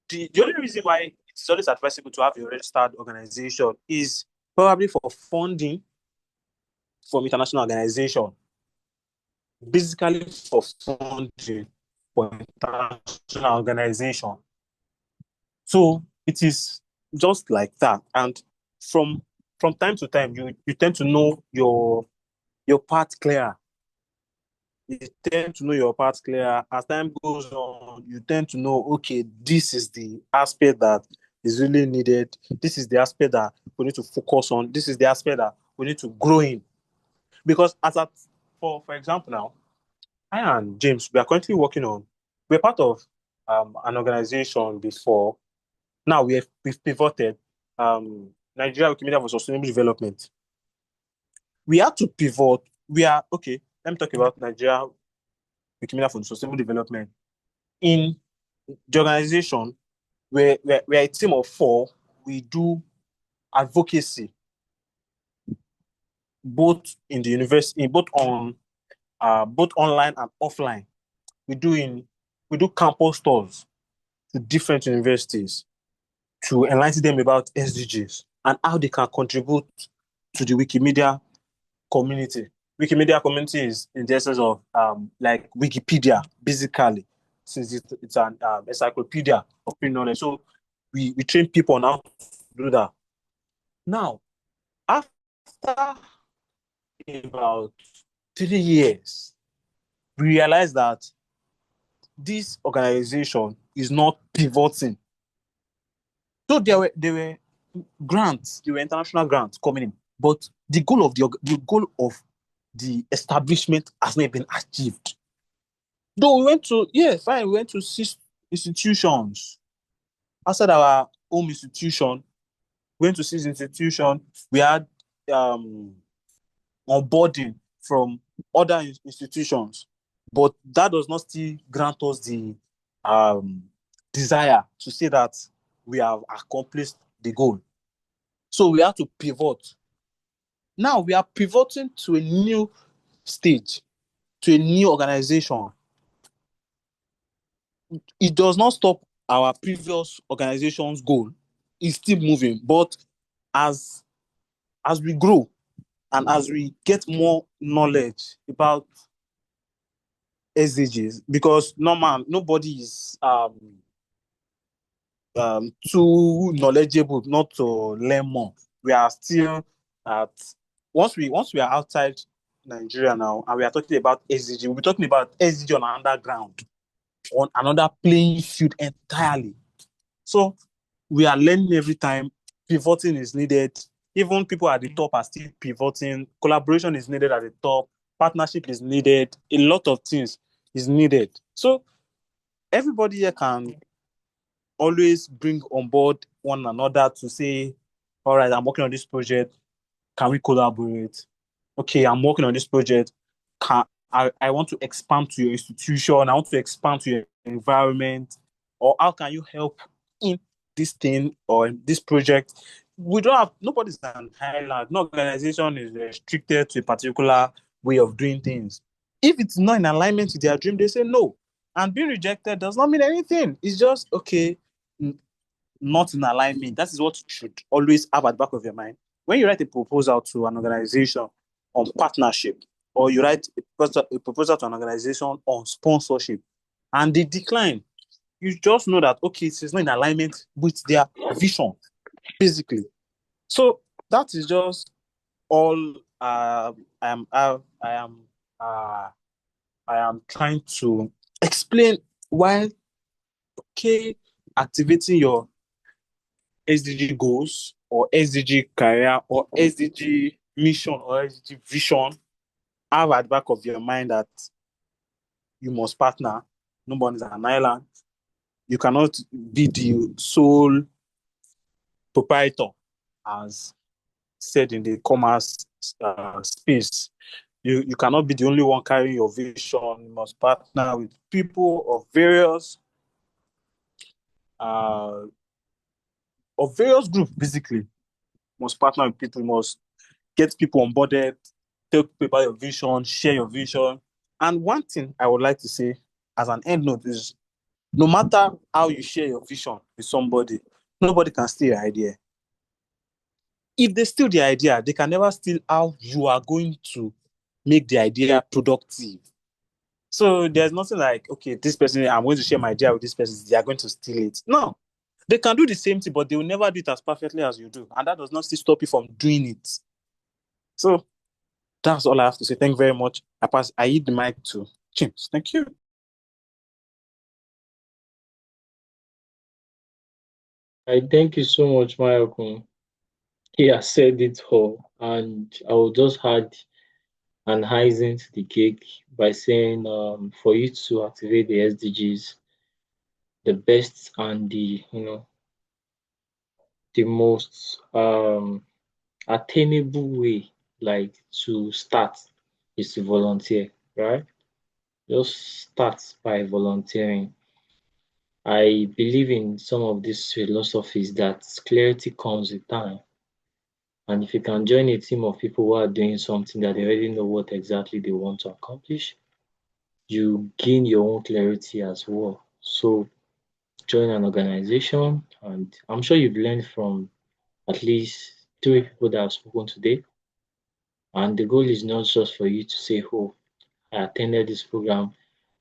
Speaker 4: The only reason why it's always advisable to have a registered organization is probably for funding from international organization. basically for funding for international organization. So it is just like that. And from time to time, you tend to know your part clearer. You tend to know your part clearer. As time goes on, you tend to know, okay, this is the aspect that is really needed. This is the aspect that we need to focus on. This is the aspect that we need to grow in. Because for example now, I and James, we are currently working on, we're part of an organization before. Now we've pivoted, Nigeria Wikimedia for Sustainable Development. We had to pivot. We are, okay, let me talk about Nigeria Wikimedia for Sustainable Development. In the organization, we're a team of 4. We do advocacy, both in the university, both online and offline. We do campus tours to different universities to enlighten them about SDGs and how they can contribute to the Wikimedia community. Wikimedia community is in the essence of like Wikipedia, basically, since it's an encyclopedia of knowledge. So we train people on how to do that. Now, after about 3 years, we realized that this organization is not pivoting. So there were grants, there were international grants coming in, but the goal of the establishment has not been achieved. Though we went to 6 institutions outside our home institution. We went to 6 institutions. We had onboarding from other institutions, but that does not still grant us the desire to say that we have accomplished the goal. So we have to pivot. Now we are pivoting to a new stage, to a new organization. It does not stop our previous organization's goal. It's still moving, but as we grow and as we get more knowledge about SDGs, because nobody is too knowledgeable not to learn more. We are still at once we are outside Nigeria now and we are talking about SDG, we'll be talking about SDG on underground, on another playing field entirely. So we are learning every time. Pivoting is needed. Even people at the top are still pivoting. Collaboration is needed at the top. Partnership is needed. A lot of things is needed. So everybody here can always bring on board one another to say, all right, I'm working on this project. Can we collaborate? Okay, I'm working on this project. I want to expand to your institution. I want to expand to your environment. Or how can you help in this thing or in this project? We don't have, nobody's an island. No organization is restricted to a particular way of doing things. If it's not in alignment with their dream, they say no. And being rejected does not mean anything. It's just, okay, not in alignment. That is what you should always have at the back of your mind. When you write a proposal to an organization on partnership, or you write a proposal to an organization on sponsorship, and they decline, you just know that, okay, it is not in alignment with their vision, basically. So that is just all I am trying to explain why, okay, activating your SDG goals or SDG career or SDG mission or SDG vision, have at the back of your mind that you must partner. Nobody is an island. You cannot be the sole proprietor, as said in the commerce space. You cannot be the only one carrying your vision. You must partner with people of various groups, basically. You must partner with people, you must get people onboarded, tell people about your vision, share your vision. And one thing I would like to say as an end note is, no matter how you share your vision with somebody, nobody can steal your idea. If they steal the idea, they can never steal how you are going to make the idea productive. So there's nothing like, okay, this person, I'm going to share my idea with this person, they are going to steal it. No. They can do the same thing, but they will never do it as perfectly as you do. And that does not still stop you from doing it. So that's all I have to say. Thank you very much. I yield the mic to James. Thank you.
Speaker 1: I thank you so much, Mayokun. He has said it all, and I will just add an icing to the cake by saying, for you to activate the SDGs, the best and the most attainable way, like to start, is to volunteer, right? Just start by volunteering. I believe in some of these philosophies that clarity comes with time. And if you can join a team of people who are doing something that they already know what exactly they want to accomplish, you gain your own clarity as well. So join an organization, and I'm sure you've learned from at least three people that have spoken today. And the goal is not just for you to say, oh, I attended this program,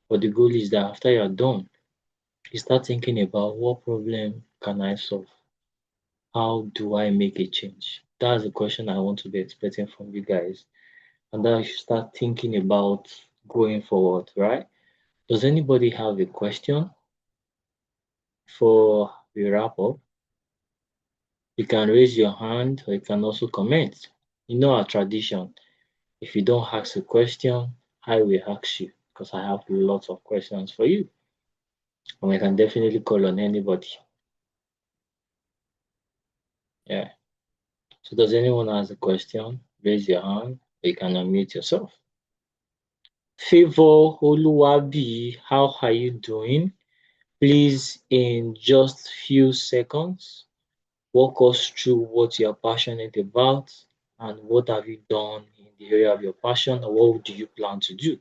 Speaker 1: but the goal is that after you're done, you start thinking about what problem can I solve? How do I make a change? That's the question I want to be expecting from you guys. And then you should start thinking about going forward, right? Does anybody have a question before we wrap up? You can raise your hand or you can also comment. You know our tradition. If you don't ask a question, I will ask you because I have lots of questions for you. And I can definitely call on anybody. Yeah. So does anyone has a question? Raise your hand. Or you can unmute yourself. Favor Oluwabi, how are you doing? Please, in just few seconds, walk us through what you are passionate about and what have you done in the area of your passion, or what do you plan to do?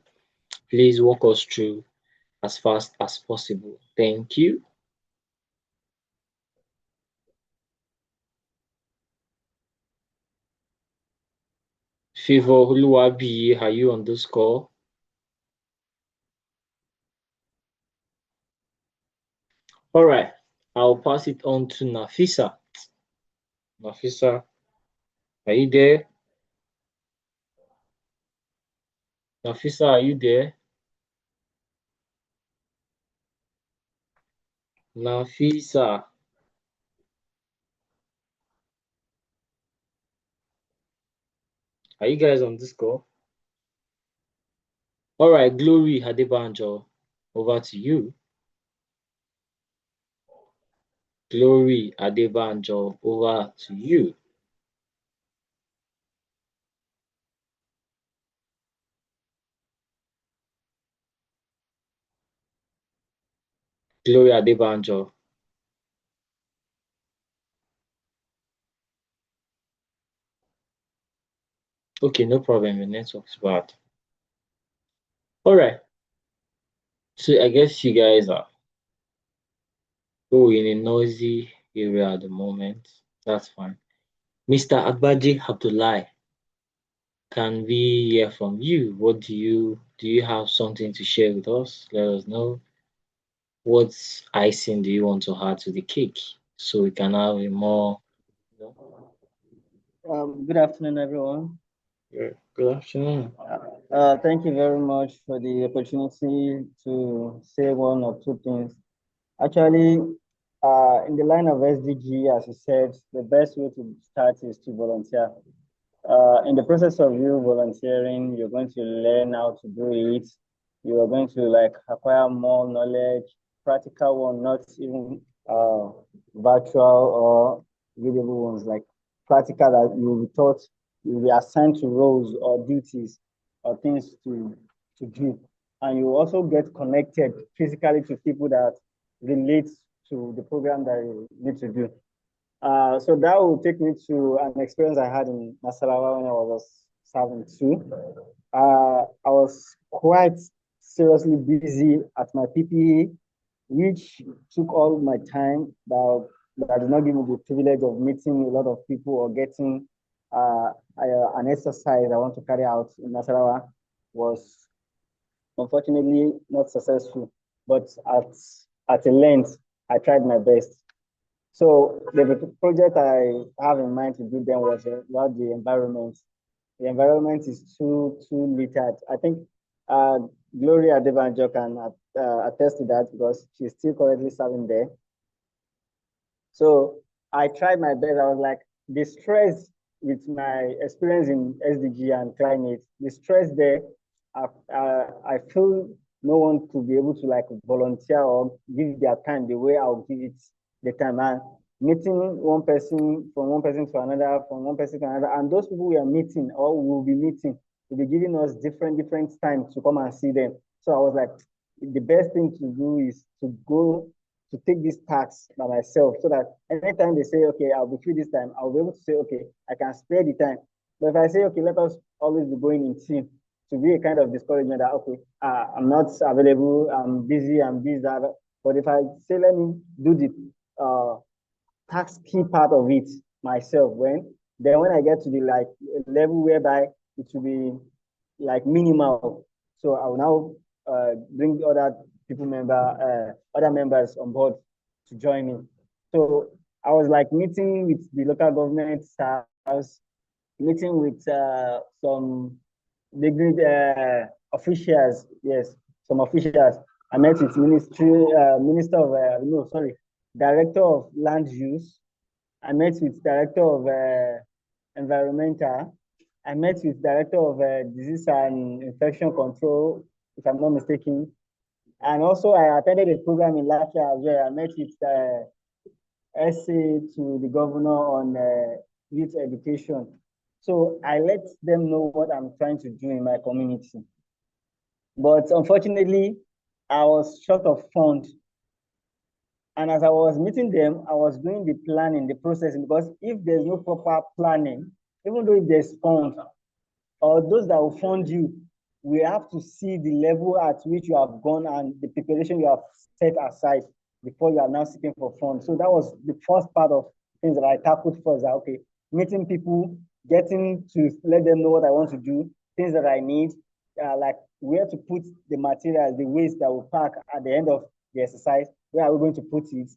Speaker 1: Please walk us through as fast as possible. Thank you. Favor Oluwabi, are you on this call? All right, I'll pass it on to Nafisa. Nafisa, are you there? Nafisa, are you there? Nafisa, are you guys on this call? All right, Glory Adebanjo, over to you. Glory Adebanjo, over to you. Glory Adebanjo. Okay, no problem. Your network's bad. All right. So I guess you guys are in a noisy area at the moment. That's fine. Mr. Agbaji Abdullahi, can we hear from you? What do you have something to share with us? Let us know. What icing do you want to add to the cake so we can have a more,
Speaker 5: Good afternoon, everyone.
Speaker 1: Good afternoon.
Speaker 5: Thank you very much for the opportunity to say one or two things. Actually, in the line of SDG, as you said, the best way to start is to volunteer. In the process of you volunteering, you're going to learn how to do it. You are going to like acquire more knowledge, practical one, not even virtual or readable ones, like practical that you will be taught, you will be assigned to roles or duties or things to do. And you also get connected physically to people that relate to the program that you need to do. So that will take me to an experience I had in Nasarawa when I was serving too. I was quite seriously busy at my PPE, which took all my time, that did not give me the privilege of meeting a lot of people or getting an exercise I want to carry out in Nasarawa was unfortunately not successful, but at a length, I tried my best. So the project I have in mind to do then was about the environment. The environment is too littered. I think uh, Gloria Devanjo can attest to that because she's still currently serving there. So I tried my best. I was like, the stress with my experience in SDG and climate, the stress there, I feel no one could be able to like volunteer or give their time the way I'll give it the time. And meeting one person from one person to another, from one person to another, and those people we are meeting or will be meeting will be giving us different times to come and see them. So I was like, the best thing to do is to go to take this task by myself so that anytime they say, okay, I'll be free this time, I'll be able to say, okay, I can spare the time. But if I say, okay, let us always be going in team, to be a kind of discouragement that, okay, I'm not available, I'm busy, I'm this, that. But if I say, let me do the task key part of it myself, then when I get to the like level whereby it will be like minimal, so I will now bring the other members on board to join me. So I was like meeting with the local government staffs, meeting with some degree officials. Yes, some officials. I met with minister of no, sorry, director of land use. I met with director of environmental. I met with director of disease and infection control, if I'm not mistaken. And also I attended a program in Latvia where I met with essay to the governor on youth education. So I let them know what I'm trying to do in my community. But unfortunately, I was short of funds. And as I was meeting them, I was doing the planning, the processing, because if there's no proper planning, even though if there's funds, or those that will fund you, we have to see the level at which you have gone and the preparation you have set aside before you are now seeking for funds. So that was the first part of things that I tackled first. That, okay, meeting people, getting to let them know what I want to do, things that I need, like where to put the materials, the waste that will pack at the end of the exercise, where are we going to put it?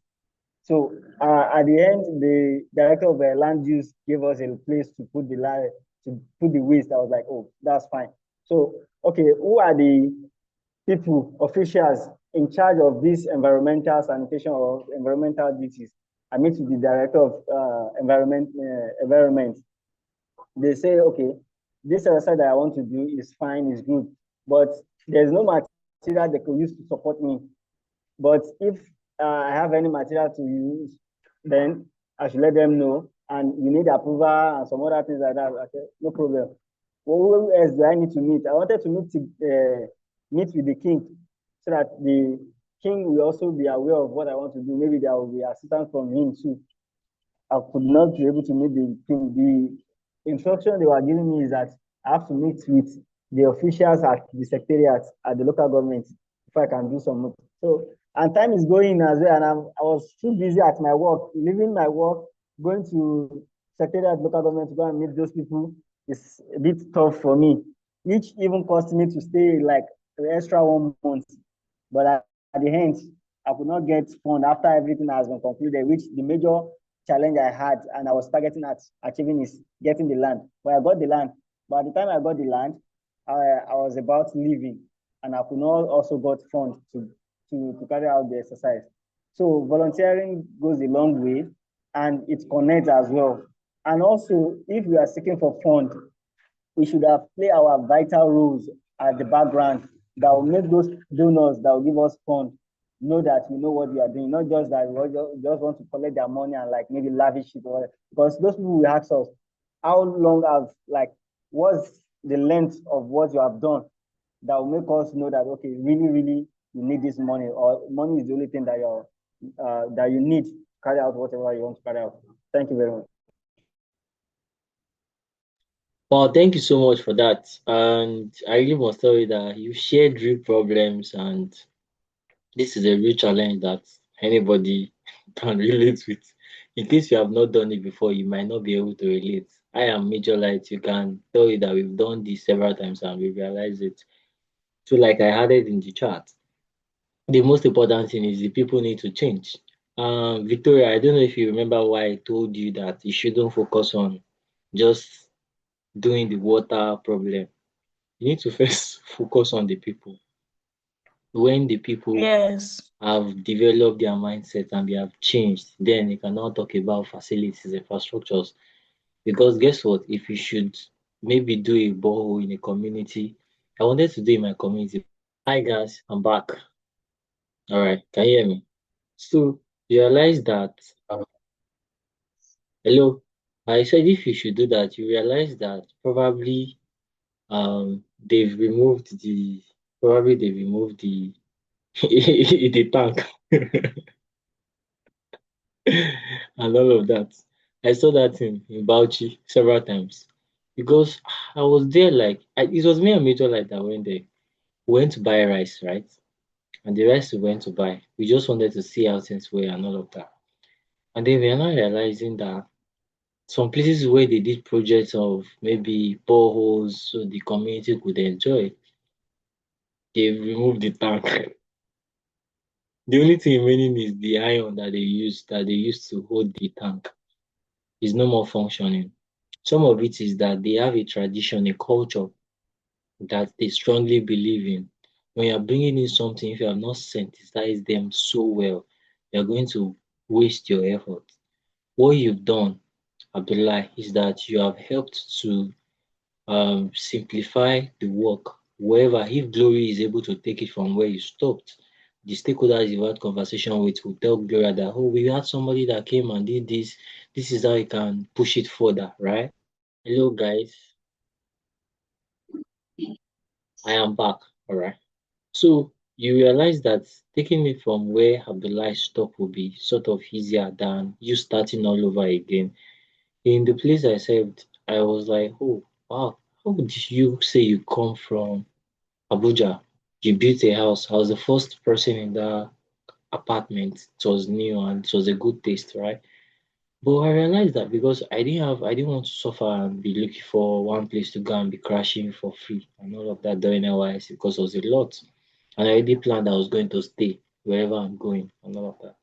Speaker 5: So at the end, the director of land use gave us a place to put the land, to put the waste. I was like, oh, that's fine. So, okay, who are the people, officials in charge of this environmental sanitation or environmental duties? I meet with the director of environment. They say, okay, this exercise that I want to do is fine, is good, but there's no material they could use to support me. But if I have any material to use, then I should let them know. And you need approval and some other things like that. Okay, no problem. Well, who else do I need to meet? I wanted to meet with the king so that the king will also be aware of what I want to do. Maybe there will be assistance from him too. I could not be able to meet the king. The instruction they were giving me is that I have to meet with the officials at the secretariat at the local government if I can do some. So, and time is going as well, and I was too busy at my work, leaving my work, going to secretariat local government to go and meet those people is a bit tough for me, which even cost me to stay like an extra 1 month. But at the end, I could not get fund after everything has been concluded, which the major challenge I had and I was targeting at achieving is getting the land. But I got the land. But at the time I got the land, I was about leaving and I could not also got funds to carry out the exercise. So volunteering goes a long way and it connects as well. And also, if we are seeking for funds, we should have played our vital roles at the background that will make those donors that will give us funds know that we know what we are doing, not just that we just want to collect their money and like maybe lavish it or because those people will ask us how long have like what's the length of what you have done that will make us know that okay, really, really you need this money or money is the only thing that you need to carry out whatever you want to carry out. Thank you very much.
Speaker 1: Well, thank you so much for that. And I really must tell you that you shared real problems, and this is a real challenge that anybody can relate with. In case you have not done it before, you might not be able to relate. I am Major Light. You can tell you that we've done this several times and we realize it. So, like I added in the chat, the most important thing is the people need to change. Victoria, I don't know if you remember why I told you that you shouldn't focus on just doing the water problem. You need to first focus on the people. When the people
Speaker 3: Yes.
Speaker 1: have developed their mindset and they have changed, then you can now talk about facilities, infrastructures. Because guess what? If you should maybe do a borehole in a community, I wanted to do in my community. Hi guys, I'm back. All right, can you hear me? So realize that hello. I said if you should do that, you realize that probably they've removed the the tank and all of that. I saw that in Bauchi several times because I was there it was me and Major like that went there. We went to buy rice, right? And the rice we went to buy, we just wanted to see how things were and all of that. And then we are now realizing that some places where they did projects of maybe boreholes so the community could enjoy, they removed the tank. The only thing remaining is the iron that they used to hold the tank is no more functioning. Some of it is that they have a tradition, a culture that they strongly believe in. When you're bringing in something, if you have not sensitized them so well, you're going to waste your effort. What you've done, Abdullah, is that you have helped to simplify the work. Wherever, if Glory is able to take it from where you stopped, the stakeholders you've had conversation with will tell Gloria that, oh, we had somebody that came and did this. This is how you can push it further, right? Hello, guys. I am back. All right. So you realize that taking it from where Abdullah stopped will be sort of easier than you starting all over again. In the place I served, I was like, oh, wow, how did you say you come from Abuja? You built a house. I was the first person in the apartment. It was new and it was a good taste, right? But I realized that because I didn't want to suffer and be looking for one place to go and be crashing for free and all of that during NYC because it was a lot. And I already planned I was going to stay wherever I'm going and all of that.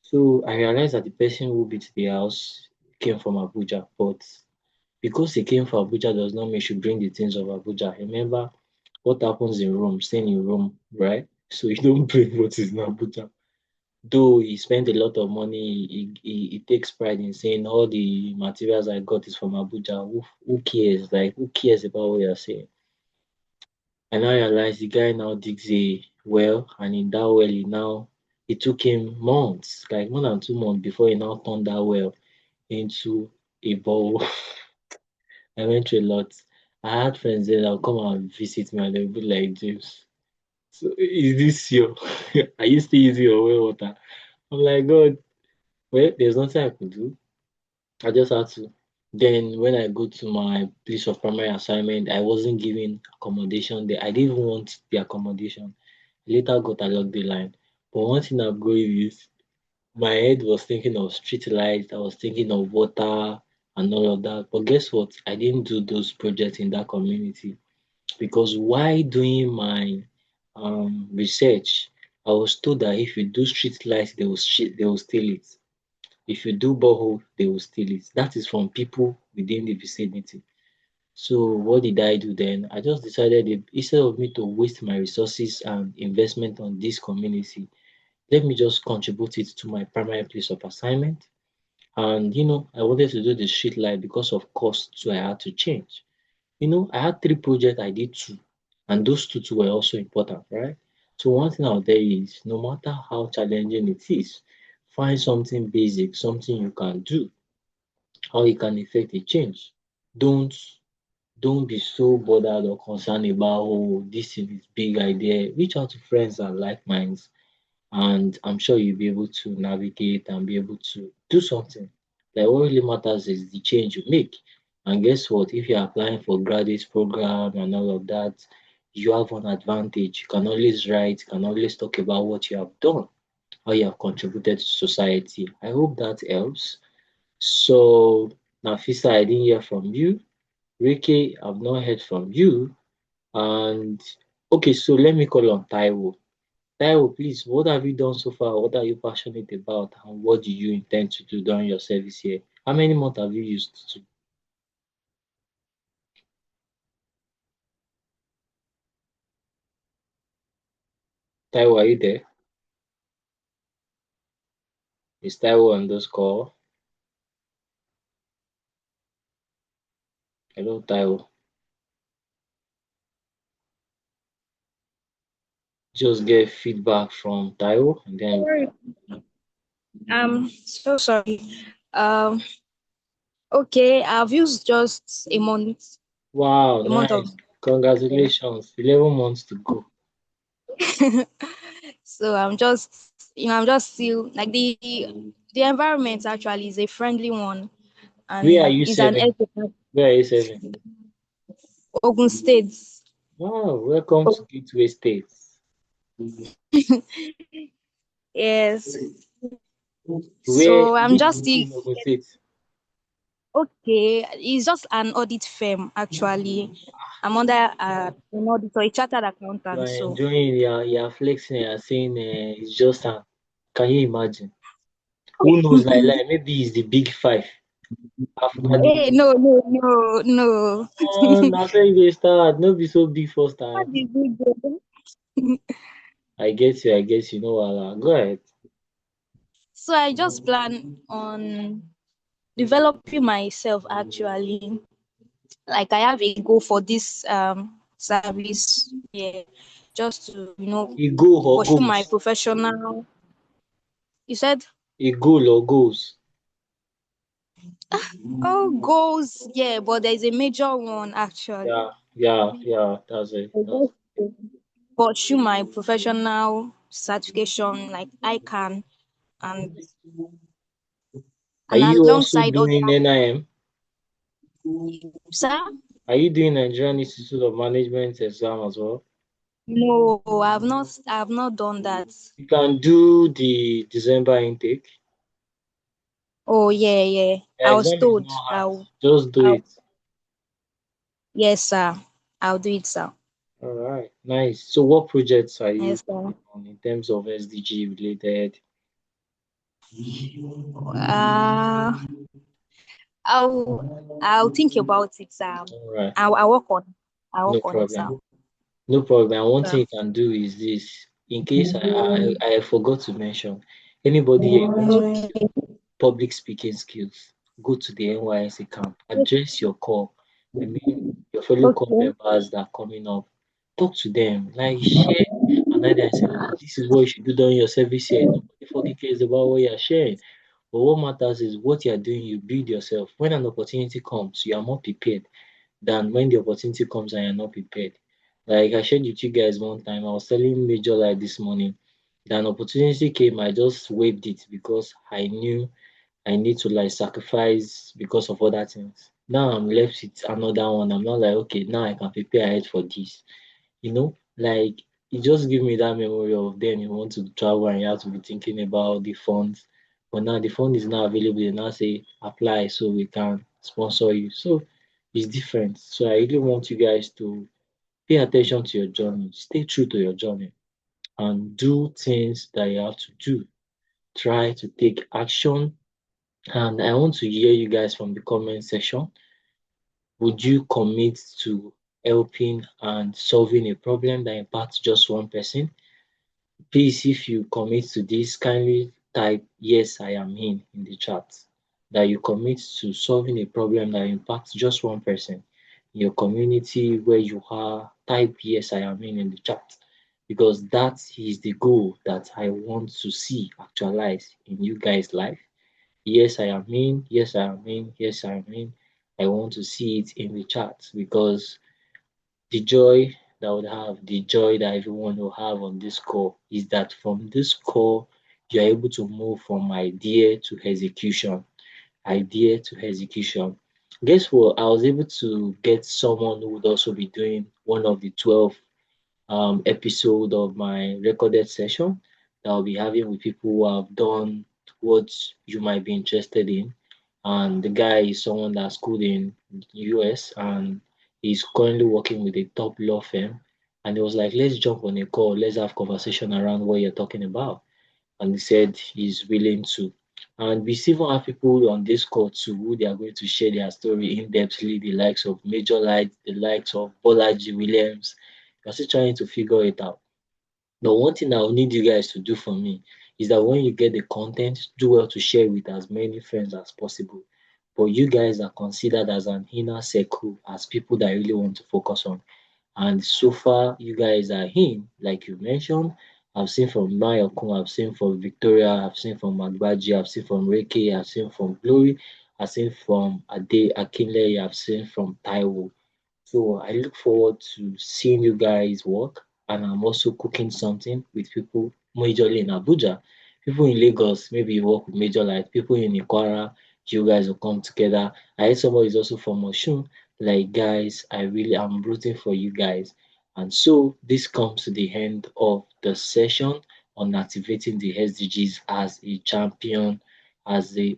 Speaker 1: So I realized that the person who built the house came from Abuja, but because he came from Abuja does not mean you should bring the things of Abuja. Remember what happens in Rome, staying in Rome, right? So you don't bring what is in Abuja. Though he spent a lot of money, he takes pride in saying all the materials I got is from Abuja. Who cares? Like, who cares about what you're saying? And I realized the guy now digs a well, and in that well, it took him months, like more than 2 months, before he now turned that well into a bowl. I went through a lot. I had friends there that would come and visit me, and they would be like, James, so is this your, are you still using your well water? I'm like, God, well, there's nothing I could do. I just had to. Then when I go to my place of primary assignment, I wasn't given accommodation there. I didn't even want the accommodation. Later got along the line. But one thing I'm going is my head was thinking of street lights, I was thinking of water and all of that. But guess what? I didn't do those projects in that community because while doing my research, I was told that if you do street lights, they will steal it. If you do borehole, they will steal it. That is from people within the vicinity. So what did I do then? I just decided instead of me to waste my resources and investment on this community, let me just contribute it to my primary place of assignment. And I wanted to do the street light because of cost, so I had to change. I had three projects, I did two, and those two were also important, right? So one thing out there is no matter how challenging it is, find something basic, something you can do, how you can effect a change. Don't don't be so bothered or concerned about this is big idea. Reach out to friends and like minds, and I'm sure you'll be able to navigate and be able to do something. Like what really matters is the change you make. And guess what? If you're applying for graduate program and all of that, you have an advantage. You can always write, you can always talk about what you have done, how you have contributed to society. I hope that helps. So, Nafisa, I didn't hear from you. Ricky, I've not heard from you. And Okay, so let me call on Taiwo. Taiwo, please, what have you done so far? What are you passionate about? And what do you intend to do during your service here? How many months have you used to? Taiwo, are you there? Is Taiwo on this call? Hello, Taiwo. Just get feedback from Taiwo and then
Speaker 3: Sorry. So sorry. Um, okay, I've used just
Speaker 1: wow,
Speaker 3: a month of.
Speaker 1: nice. Congratulations. 11 months to go.
Speaker 3: So I'm just still like the environment actually is a friendly one,
Speaker 1: Where are
Speaker 3: and
Speaker 1: you
Speaker 3: it's an
Speaker 1: serving? Where are you serving?
Speaker 3: Ogun State.
Speaker 1: Wow, welcome to Gateway States.
Speaker 3: Yes.
Speaker 1: Where,
Speaker 3: So I'm
Speaker 1: which
Speaker 3: just
Speaker 1: school
Speaker 3: still
Speaker 1: in Ogun State?
Speaker 3: okay. It's just an audit firm actually. I'm under an auditor, a chartered
Speaker 1: You
Speaker 3: accountant.
Speaker 1: are
Speaker 3: So
Speaker 1: enjoying, you are flexing, you are saying it's just an. Can you imagine? Who knows, like maybe it's the big five after the.
Speaker 3: hey, no.
Speaker 1: Now so you dey start, no be so big first
Speaker 3: What
Speaker 1: time.
Speaker 3: did we do?
Speaker 1: I guess you know what. Go ahead.
Speaker 3: So I just plan on developing myself actually. Like I have a goal for this service, yeah, just to
Speaker 1: A goal or
Speaker 3: pursue my
Speaker 1: goals?
Speaker 3: professional. You said,
Speaker 1: A goal or goals?
Speaker 3: oh, goals, yeah, but there's a major one
Speaker 1: Yeah,
Speaker 3: actually.
Speaker 1: yeah, that's it.
Speaker 3: I
Speaker 1: That's
Speaker 3: just to pursue my professional certification like I can, and
Speaker 1: Are
Speaker 3: and
Speaker 1: you also
Speaker 3: alongside
Speaker 1: doing
Speaker 3: other.
Speaker 1: NIM?
Speaker 3: Sir,
Speaker 1: Are you doing Nigerian Institute of Management exam as well?
Speaker 3: no, I've not done that.
Speaker 1: You can do the December intake.
Speaker 3: Oh yeah.
Speaker 1: The
Speaker 3: I was
Speaker 1: exam is
Speaker 3: told
Speaker 1: not hard. Just do
Speaker 3: I'll
Speaker 1: it.
Speaker 3: yes, sir. I'll do it, sir.
Speaker 1: All right, nice. So, what projects are you
Speaker 3: Yes, sir.
Speaker 1: working on in terms of SDG related?
Speaker 3: Uh, I'll think about it, sir.
Speaker 1: All right,
Speaker 3: I'll work on. I'll
Speaker 1: no
Speaker 3: work on it, sir.
Speaker 1: problem. No problem. And one
Speaker 3: Sir.
Speaker 1: thing you can do is this. In case I forgot to mention, anybody here wants to
Speaker 3: Okay.
Speaker 1: build public speaking skills, go to the NYSC camp, address your call. I mean, your fellow corps
Speaker 3: Okay.
Speaker 1: members that are coming up, talk to them, like share an idea and say, oh, this is what you should do during your service here. Nobody fucking cares about what you're sharing. But what matters is what you're doing, you build yourself. When an opportunity comes, you are more prepared than when the opportunity comes and you're not prepared. Like I shared with you guys one time, I was telling Major like this morning, that an opportunity came, I just waived it because I knew I need to like sacrifice because of other things. Now I'm left with another one. I'm not like, okay, now I can prepare ahead for this. Like it just give me that memory of then you want to travel and you have to be thinking about the funds. But now the fund is now available, they now say apply so we can sponsor you. So it's different. So I really want you guys to pay attention to your journey, stay true to your journey, and do things that you have to do. Try to take action. And I want to hear you guys from the comment section. Would you commit to helping and solving a problem that impacts just one person? Please, if you commit to this, kindly type yes, I am in the chat. That you commit to solving a problem that impacts just one person in your community where you are. Type yes, I am in the chat because that is the goal that I want to see actualize in you guys' life. Yes, I am in. Yes, I am in. Yes, I am in. I want to see it in the chat because the joy that I would have, the joy that everyone will have on this call is that from this call, you're able to move from idea to execution. Idea to execution. Guess what? I was able to get someone who would also be doing one of the 12 episode of my recorded session that I'll be having with people who have done what you might be interested in. And the guy is someone that's schooled in US and he's currently working with a top law firm. And he was like, let's jump on a call, let's have conversation around what you're talking about. And he said he's willing to. And we still even have people on this call too who they are going to share their story in depthly, the likes of Major Light, the likes of Bolaji Williams. We're still trying to figure it out. But one thing I will need you guys to do for me is that when you get the content, do well to share with as many friends as possible. But you guys are considered as an inner circle, as people that I really want to focus on. And so far, you guys are in, like you mentioned. I've seen from Mayokun, I've seen from Victoria, I've seen from Magbaji, I've seen from Reiki, I've seen from Glory, I've seen from Ade Akinle, I've seen from Taiwo. So I look forward to seeing you guys work, and I'm also cooking something with people majorly in Abuja. People in Lagos, maybe you work with Major Light. People in Ikwara, you guys will come together. I heard somebody is also from Oshun. Like guys, I'm rooting for you guys. And so this comes to the end of the session on activating the SDGs as a champion, as a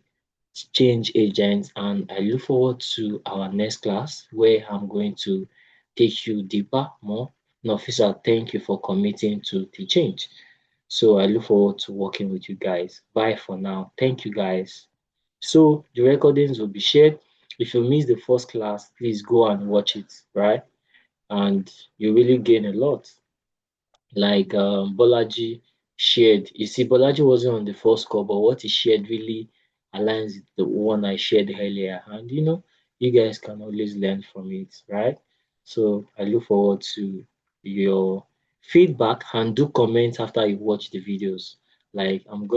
Speaker 1: change agents, and I look forward to our next class where I'm going to take you deeper more. Nofisa, thank you for committing to the change. So I look forward to working with you guys. Bye for now. Thank you guys. So the recordings will be shared. If you missed the first class, please go and watch it, right? And you really gain a lot. Like Bolaji shared. You see, Bolaji wasn't on the first call, but what he shared really aligns with the one I shared earlier. And you guys can always learn from it, right? So I look forward to your feedback and do comment after you watch the videos. Like I'm going